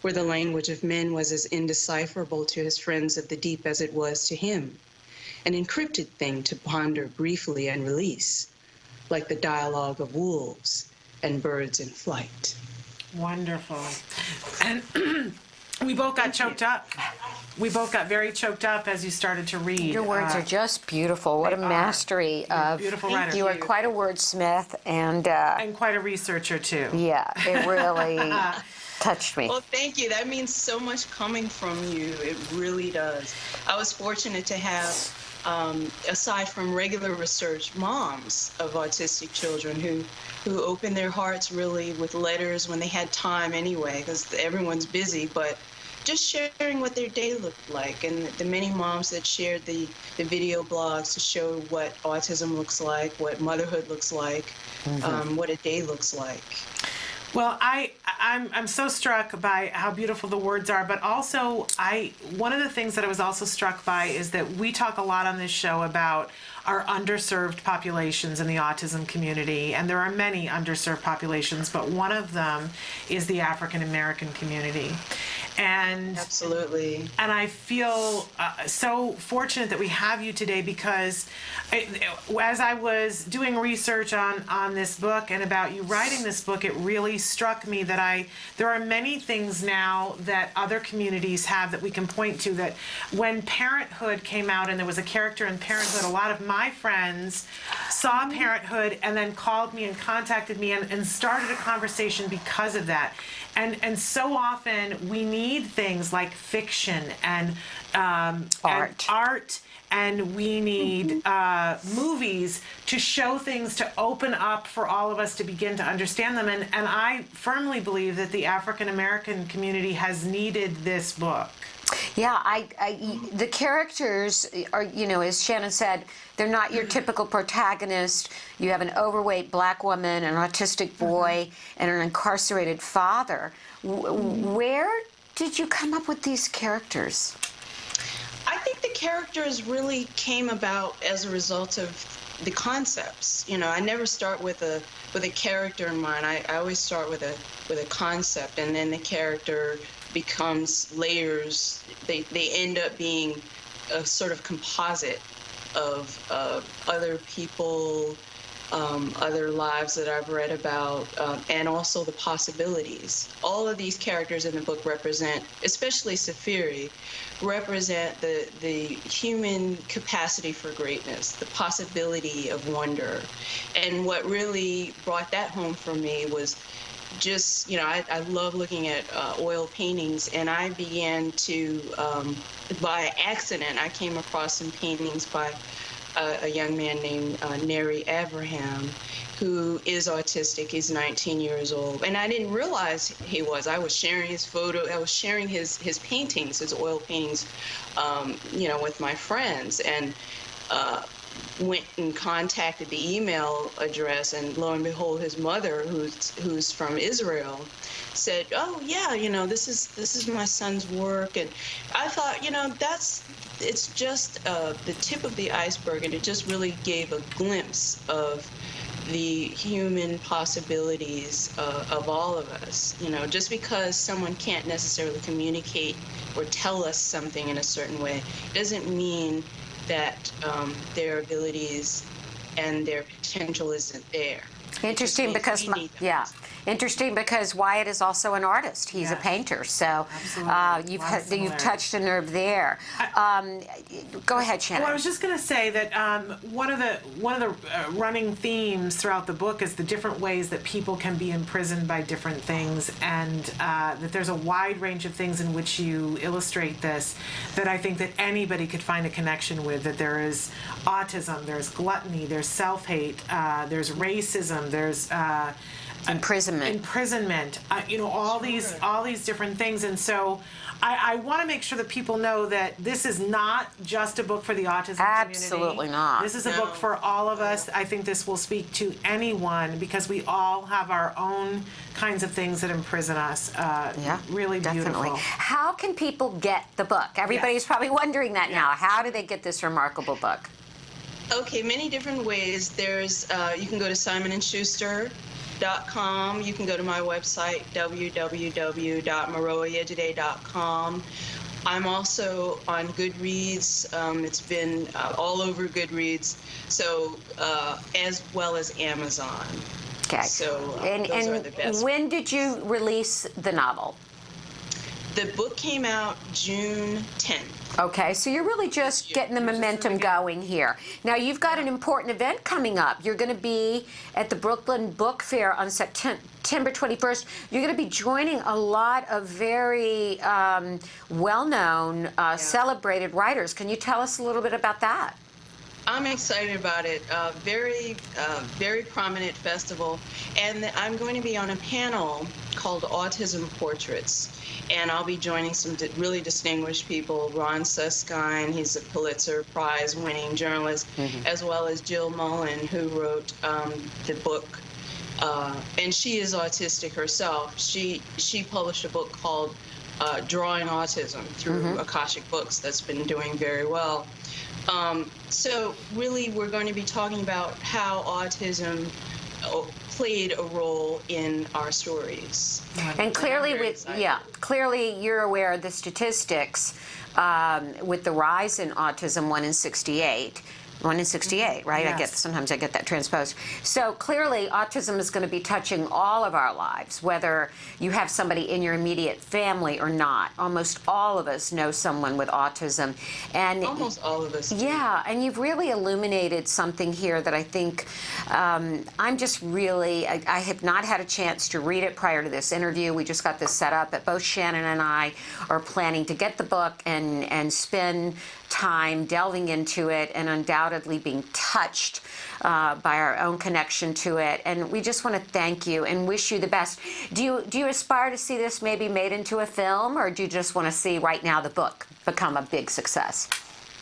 where the language of men was as indecipherable to his friends of the deep as it was to him, an encrypted thing to ponder briefly and release, like the dialogue of wolves and birds in flight. Wonderful. And we both got choked up. We both got very choked up as you started to read. Your words are just beautiful. What a mastery of. Beautiful writer. You are quite a wordsmith and quite a researcher too. Yeah, it really touched me. Well, thank you. That means so much coming from you. It really does. I was fortunate to have, aside from regular research, moms of autistic children who opened their hearts really with letters when they had time anyway, because everyone's busy, but just sharing what their day looked like, and the many moms that shared the video blogs to show what autism looks like, what motherhood looks like, what a day looks like. Well, I'm so struck by how beautiful the words are, but also one of the things that I was also struck by is that we talk a lot on this show about our underserved populations in the autism community, and there are many underserved populations, but one of them is the African American community. And absolutely. And I feel so fortunate that we have you today, because as I was doing research on this book and about you writing this book, it really struck me that there are many things now that other communities have that we can point to, that when Parenthood came out and there was a character in Parenthood, a lot of my friends saw Parenthood and then called me and contacted me and started a conversation because of that. And so often we need things like fiction and art, and we need movies to show things, to open up for all of us to begin to understand them. And I firmly believe that the African American community has needed this book. Yeah, the characters are, as Shannon said, they're not your typical protagonist. You have an overweight black woman, an autistic boy, and an incarcerated father. Where did you come up with these characters? I think the characters really came about as a result of the concepts. I never start with a character in mind. I always start with a concept, and then the character becomes layers. They end up being a sort of composite of other people, other lives that I've read about, and also the possibilities. All of these characters in the book represent, especially Safiri, represent the human capacity for greatness, the possibility of wonder. And what really brought that home for me was just, I love looking at oil paintings, and I began to, by accident, I came across some paintings by a young man named Neri Abraham, who is autistic. He's 19 years old. And I didn't realize he was. I was sharing his photo. I was sharing his paintings, his oil paintings, with my friends. And went and contacted the email address, and lo and behold, his mother, who's from Israel, said, "Oh yeah, this is my son's work." And I thought, it's just the tip of the iceberg, and it just really gave a glimpse of the human possibilities of all of us. Just because someone can't necessarily communicate or tell us something in a certain way doesn't mean that their abilities and their potential isn't there. Interesting because interesting because Wyatt is also an artist. He's a painter, so you've touched a nerve there. Go ahead, Shannon. Well, I was just going to say that one of the running themes throughout the book is the different ways that people can be imprisoned by different things, and that there's a wide range of things in which you illustrate this that I think that anybody could find a connection with. That there is autism, there's gluttony, there's self-hate, there's racism, there's imprisonment, all these different things. And so I want to make sure that people know that this is not just a book for the autism community. Absolutely not. This is a book for all of us. I think this will speak to anyone because we all have our own kinds of things that imprison us. Really definitely. beautiful. How can people get the book? Everybody's probably wondering that now. How do they get this remarkable book? Okay, many different ways. There's you can go to SimonandSchuster.com. You can go to my website, www.morowayejide.com. I'm also on Goodreads. It's been all over Goodreads, so as well as Amazon. Okay. So and those are the best. When did you release the novel? The book came out June 10th. Okay, so you're really just getting the momentum going here. Now, you've got an important event coming up. You're going to be at the Brooklyn Book Fair on September 21st. You're going to be joining a lot of very well-known, celebrated writers. Can you tell us a little bit about that? I'm excited about it. Very prominent festival. And I'm going to be on a panel called Autism Portraits. And I'll be joining some really distinguished people. Ron Suskind, he's a Pulitzer Prize-winning journalist, as well as Jill Mullen, who wrote the book. And she is autistic herself. She published a book called Drawing Autism through Akashic Books that's been doing very well. So really, we're going to be talking about how autism played a role in our stories. And clearly, clearly you're aware of the statistics with the rise in autism, 1 in 68. 1 in 68, right? Yes. Sometimes I get that transposed. So clearly, autism is going to be touching all of our lives, whether you have somebody in your immediate family or not. Almost all of us know someone with autism, and almost all of us. Yeah, and you've really illuminated something here that I think I'm just really. I have not had a chance to read it prior to this interview. We just got this set up, but both Shannon and I are planning to get the book and spend time delving into it and undoubtedly being touched by our own connection to it. And we just want to thank you and wish you the best. Do you aspire to see this maybe made into a film, or do you just want to see right now the book become a big success?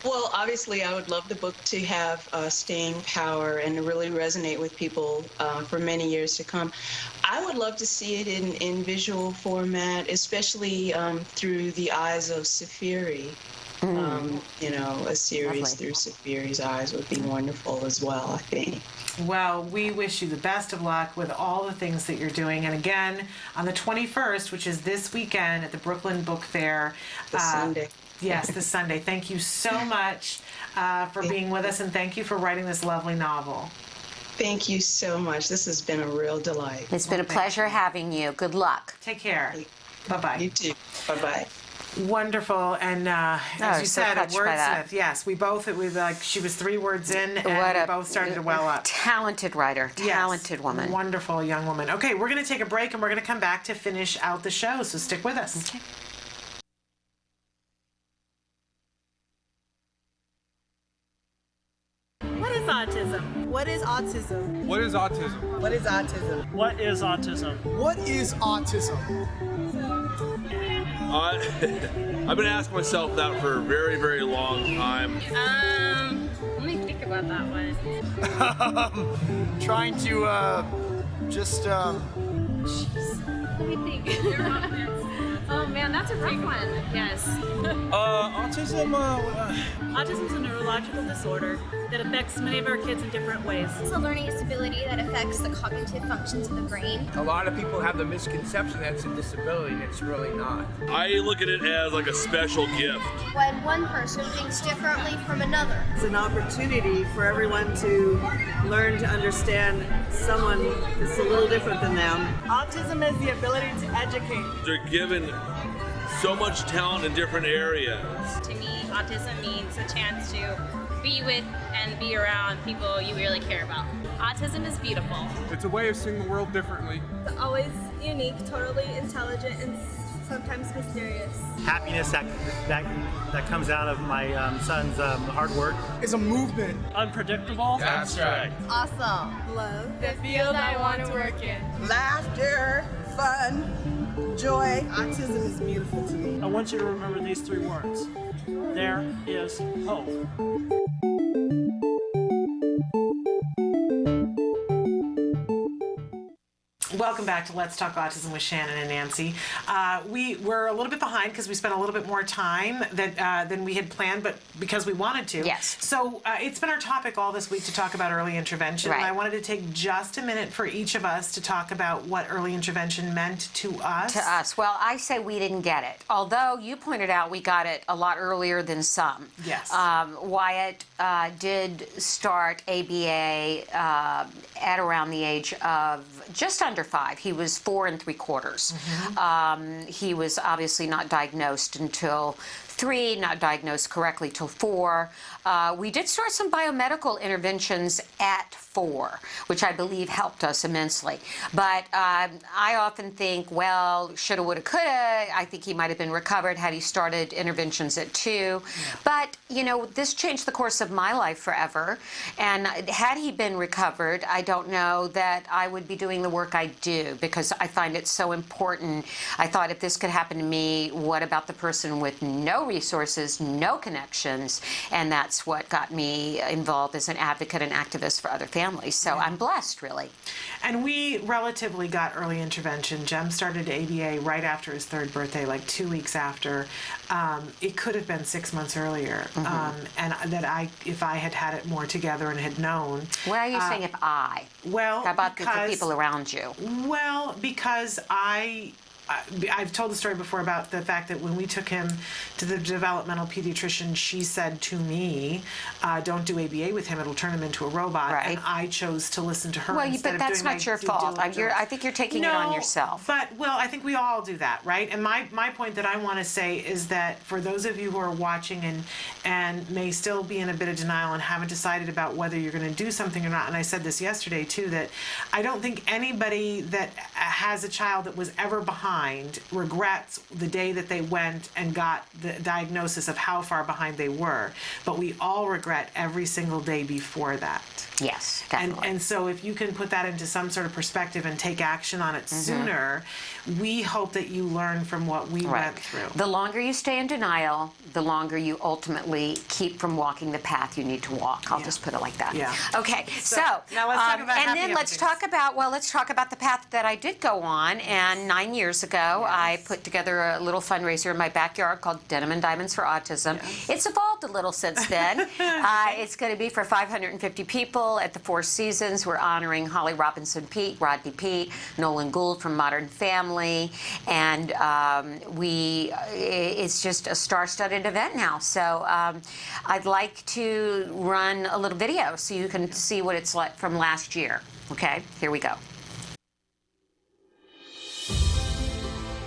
Well, obviously, I would love the book to have staying power and to really resonate with people for many years to come. I would love to see it in visual format, especially through the eyes of Safiri. A series through Safiri's eyes would be wonderful as well, I think. Well, we wish you the best of luck with all the things that you're doing. And again, on the 21st, which is this weekend at the Brooklyn Book Fair. Sunday. Yes, this Sunday. Thank you so much for being with us, and thank you for writing this lovely novel. Thank you so much. This has been a real delight. It's been a pleasure having you. Good luck. Take care. Bye-bye. You too. Bye-bye. Wonderful, and as you said, a wordsmith. Yes, she was 3 words in, and we both started to well up. Talented writer, talented woman. Wonderful young woman. Okay, we're going to take a break, and we're going to come back to finish out the show, so stick with us. Okay. What is autism? What is autism? What is autism? What is autism? What is autism? What is autism? I've been asking myself that for a very, very long time. Let me think about that one? Trying to just Jeez. Let me think. Oh man, that's a big one. Yes. autism. Autism is a neurological disorder that affects many of our kids in different ways. It's a learning disability that affects the cognitive functions of the brain. A lot of people have the misconception that it's a disability, and it's really not. I look at it as like a special gift. When one person thinks differently from another. It's an opportunity for everyone to learn to understand someone that's a little different than them. Autism is the ability to educate. They're given so much talent in different areas. To me, autism means a chance to be with and be around people you really care about. Autism is beautiful. It's a way of seeing the world differently. It's always unique, totally intelligent, and sometimes mysterious. Happiness that comes out of my son's hard work. It's a movement. Unpredictable. That's right. Awesome. Love. The field I want to work in. Laughter, fun, joy. Autism is beautiful to me. I want you to remember these 3 words. There is hope. Welcome back to Let's Talk Autism with Shannon and Nancy. We were a little bit behind because we spent a little bit more time than we had planned, but because we wanted to. Yes. So it's been our topic all this week to talk about early intervention. Right. And I wanted to take just a minute for each of us to talk about what early intervention meant to us. To us. Well, I say we didn't get it. Although you pointed out we got it a lot earlier than some. Yes. Wyatt did start ABA at around the age of just under 5. He was 4 3/4. He was obviously not diagnosed until 3, not diagnosed correctly till 4. We did start some biomedical interventions at 4, which I believe helped us immensely. But I often think, well, shoulda, woulda, coulda. I think he might have been recovered had he started interventions at 2. Yeah. But, you know, this changed the course of my life forever. And had he been recovered, I don't know that I would be doing the work I do, because I find it so important. I thought, if this could happen to me, what about the person with no resources, no connections? And that's what got me involved as an advocate and activist for other families. So I'm blessed, really. And we relatively got early intervention. Jem started ABA right after his 3rd birthday, like 2 weeks after. It could have been 6 months earlier. And that if I had had it more together and had known. Why are you saying if I? Well, how about the people around you? Well, because I've told the story before about the fact that when we took him to the developmental pediatrician, she said to me, don't do ABA with him, it'll turn him into a robot. Right. And I chose to listen to her. Well, instead but that's of doing not your fault. I think you're taking it on yourself. But, well, I think we all do that, right? And my point that I want to say is that for those of you who are watching and may still be in a bit of denial and haven't decided about whether you're going to do something or not, and I said this yesterday too, that I don't think anybody that has a child that was ever behind regrets the day that they went and got the diagnosis of how far behind they were. But we all regret every single day before that. Yes, definitely. And so if you can put that into some sort of perspective and take action on it sooner, we hope that you learn from what we went through. The longer you stay in denial, the longer you ultimately keep from walking the path you need to walk. I'll just put it like that. Yeah. Okay, so now let's talk about and then let's talk about the path that I did go on. And 9 years ago, I put together a little fundraiser in my backyard called Denim and Diamonds for Autism. It's evolved a little since then. It's going to be for 550 people at the Four Seasons. We're honoring Holly Robinson Peete, Rodney Peete, Nolan Gould from Modern Family, and it's just a star-studded event now. So I'd like to run a little video so you can see what it's like from last year. Okay, here we go.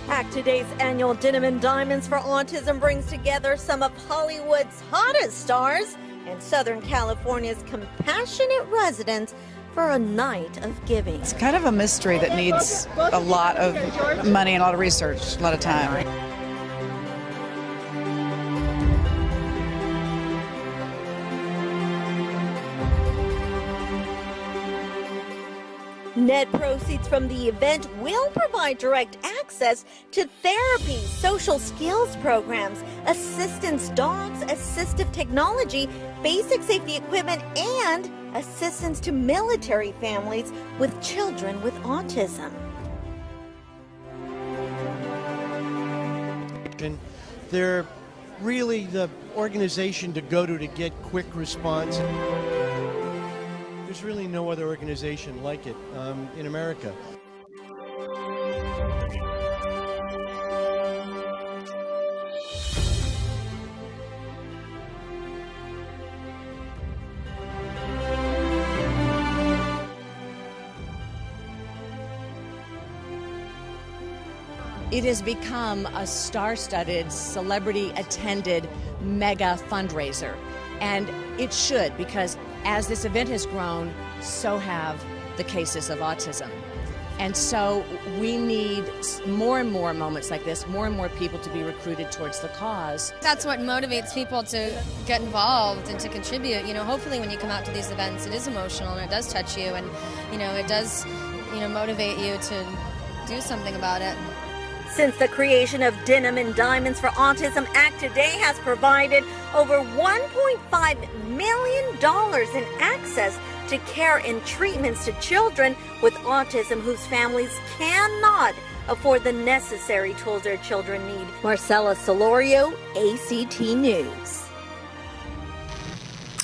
Act Today's annual Denim and Diamonds for Autism brings together some of Hollywood's hottest stars and Southern California's compassionate residents for a night of giving. It's kind of a mystery that needs a lot of money and a lot of research, a lot of time. Net proceeds from the event will provide direct access to therapy, social skills programs, assistance dogs, assistive technology, basic safety equipment, and assistance to military families with children with autism. They're really the organization to go to get quick response. There's really no other organization like it in America. It has become a star-studded, celebrity-attended mega fundraiser. And it should, because as this event has grown, so have the cases of autism. And so we need more and more moments like this, more and more people to be recruited towards the cause. That's what motivates people to get involved and to contribute. You know, hopefully when you come out to these events, it is emotional and it does touch you, and, you know, it does, you know, motivate you to do something about it. Since the creation of Denim and Diamonds for Autism Act Today has provided over $1.5 million in access to care and treatments to children with autism whose families cannot afford the necessary tools their children need. Marcella Solorio, ACT News.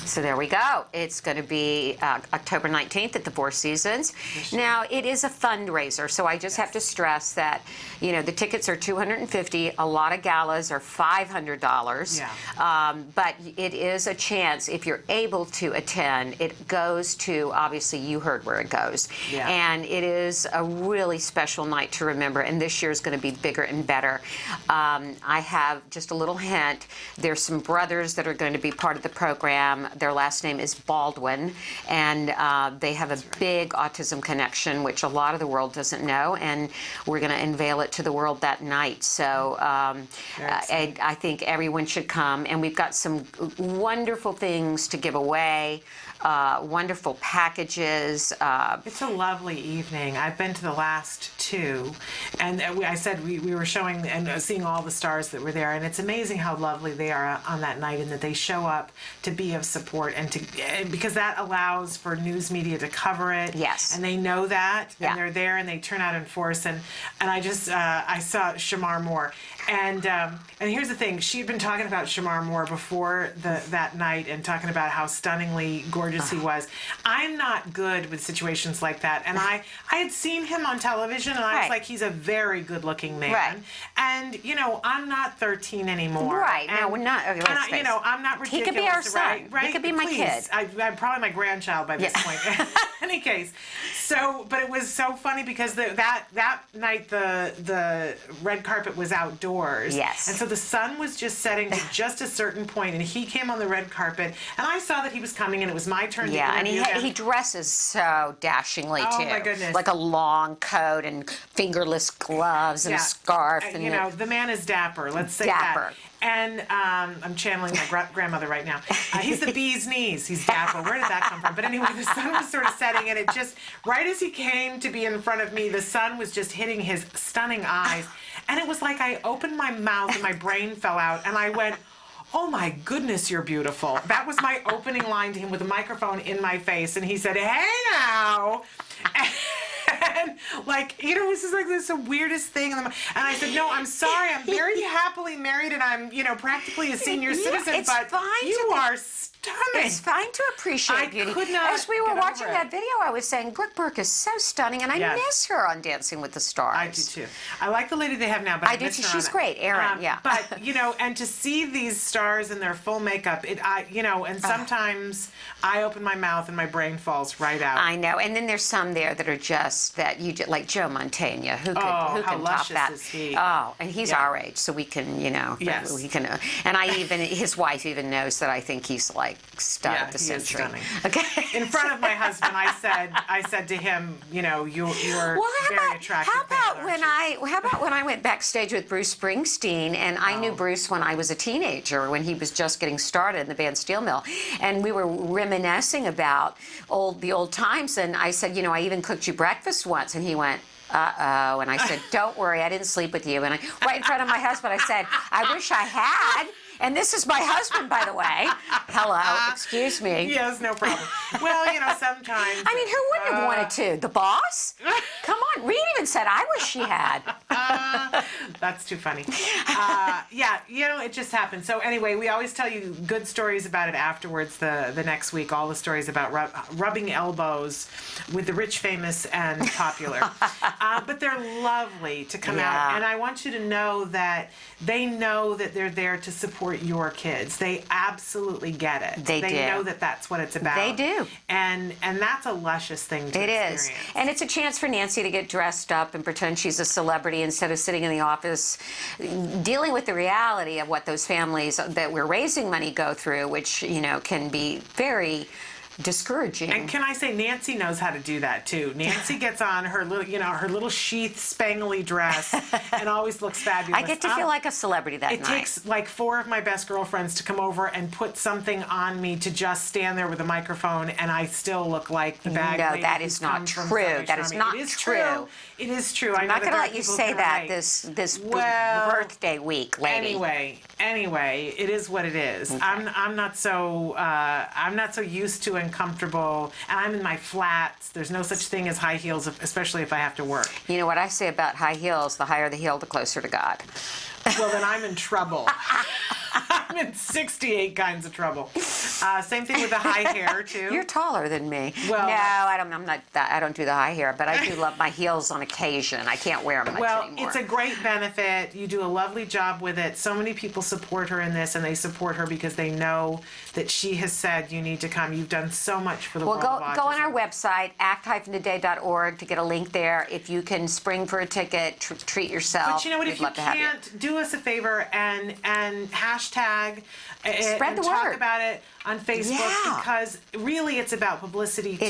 So there we go. It's going to be October 19th at the Four Seasons. Now, it is a fundraiser, so I just have to stress that, you know, the tickets are $250. A lot of galas are $500. Yeah. But it is a chance, if you're able to attend, it goes to, obviously, you heard where it goes. Yeah. And it is a really special night to remember, and this year is going to be bigger and better. I have just a little hint. There's some brothers that are going to be part of the program. Their last name is Baldwin, and they have a big autism connection, which a lot of the world doesn't know, and we're going to unveil it to the world that night. So I think everyone should come, and we've got some wonderful things to give away. Wonderful packages. It's a lovely evening. I've been to the last two, and I said we were showing and seeing all the stars that were there, and it's amazing how lovely they are on that night, and that they show up to be of support and because that allows for news media to cover it. Yes. And they know that, and they're there, and they turn out in force. And I just I saw Shamar Moore. And here's the thing, she had been talking about Shamar Moore before that night, and talking about how stunningly gorgeous he was. I'm not good with situations like that, and I had seen him on television, and I was like, he's a very good-looking man. Right. And, you know, I'm not 13 anymore. Right. No, we're not. Okay, let's face you know, I'm not ridiculous. He could be our son. Right? He could be my kid. I'm probably my grandchild by this point. In any case. So, but it was so funny because that night the red carpet was outdoors. Yes. And so the sun was just setting to just a certain point, and he came on the red carpet, and I saw that he was coming, and it was my turn to interview him. He dresses so dashingly, too. Oh, my goodness. Like a long coat and fingerless gloves and a scarf. And you know, the man is dapper. Let's say that. And I'm channeling my grandmother right now. He's the bee's knees. He's dapper. Where did that come from? But anyway, the sun was sort of setting, and it just, right as he came to be in front of me, the sun was just hitting his stunning eyes. And it was like I opened my mouth and my brain fell out, and I went, "Oh my goodness, you're beautiful." That was my opening line to him with a microphone in my face, and he said, "Hey now." And like, you know, this is like the weirdest thing. And I said, "No, I'm sorry. I'm very happily married, and I'm, you know, practically a senior citizen. But you are stunning." It's fine to appreciate beauty. As we were watching that video, I was saying, Brooke Burke is so stunning, and I miss her on Dancing with the Stars. I do too. I like the lady they have now, but I do too. She's great, Erin. But you know, and to see these stars in their full makeup, you know, and sometimes I open my mouth and my brain falls right out. I know, and then there's some there that are just that you just, like Joe Mantegna, who can top that? Is he? Oh, and he's our age, so we can, you know, we can. And his wife even knows that I think he's like like stud of the century. Stunning. Okay. In front of my husband, I said to him, you know, you're very attractive. How about when I went backstage with Bruce Springsteen, and I knew Bruce when I was a teenager, when he was just getting started in the band Steel Mill, and we were reminiscing about the old times, and I said, you know, I even cooked you breakfast once, and he went, uh-oh, and I said, don't worry, I didn't sleep with you. And right in front of my husband, I said, I wish I had. And this is my husband, by the way. Hello, excuse me. Yes, no problem. Well, you know, sometimes. I mean, who wouldn't have wanted to? The boss? Come on, Reed even said, I wish she had. That's too funny. Yeah, you know, it just happened. So anyway, we always tell you good stories about it afterwards the next week, all the stories about rubbing elbows with the rich, famous, and popular. But they're lovely to come out. And I want you to know that they know that they're there to support your kids. They absolutely get it. They do. Know that that's what it's about. They do. And that's a luscious thing to experience. It is. And it's a chance for Nancy to get dressed up and pretend she's a celebrity instead of sitting in the office dealing with the reality of what those families that we're raising money go through, which, you know, can be very discouraging. And can I say, Nancy knows how to do that too. Nancy gets on her little, you know, her little sheath spangly dress and always looks fabulous. I get to feel like a celebrity that night. It takes like 4 of my best girlfriends to come over and put something on me to just stand there with a microphone, and I still look like the bag lady. No, that is not true. That is not true. It is true. I'm not going to let you say that this birthday week, lady. Anyway, it is what it is. Okay. I'm not so used to and comfortable, and I'm in my flats. There's no such thing as high heels, especially if I have to work. You know what I say about high heels? The higher the heel, the closer to God. Well, then I'm in trouble. I'm in 68 kinds of trouble. Same thing with the high hair too. You're taller than me. Well, no, I'm not that. I don't do the high hair, but I do love my heels on occasion. I can't wear them much anymore. Well, it's a great benefit. You do a lovely job with it. So many people support her in this, and they support her because they know that she has said you need to come. You've done so much for the world of autism. Go on our website, act-today.org, to get a link there. If you can spring for a ticket, treat yourself. But you know what? If you can't, do us a favor and hashtag spread the word. Talk about it on Facebook, because really it's about publicity too.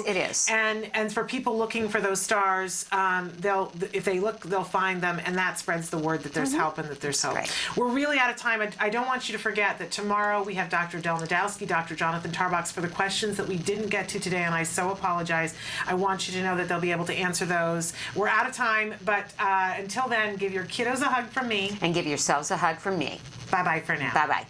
It is. And for people looking for those stars, if they look, they'll find them, and that spreads the word that there's help and that there's hope. Great. We're really out of time. I don't want you to forget that tomorrow we have Dr. Del Nadowski, Dr. Jonathan Tarbox for the questions that we didn't get to today, and I so apologize. I want you to know that they'll be able to answer those. We're out of time, but until then, give your kiddos a hug from me. And give yourselves a hug from me. Bye-bye for now. Bye-bye.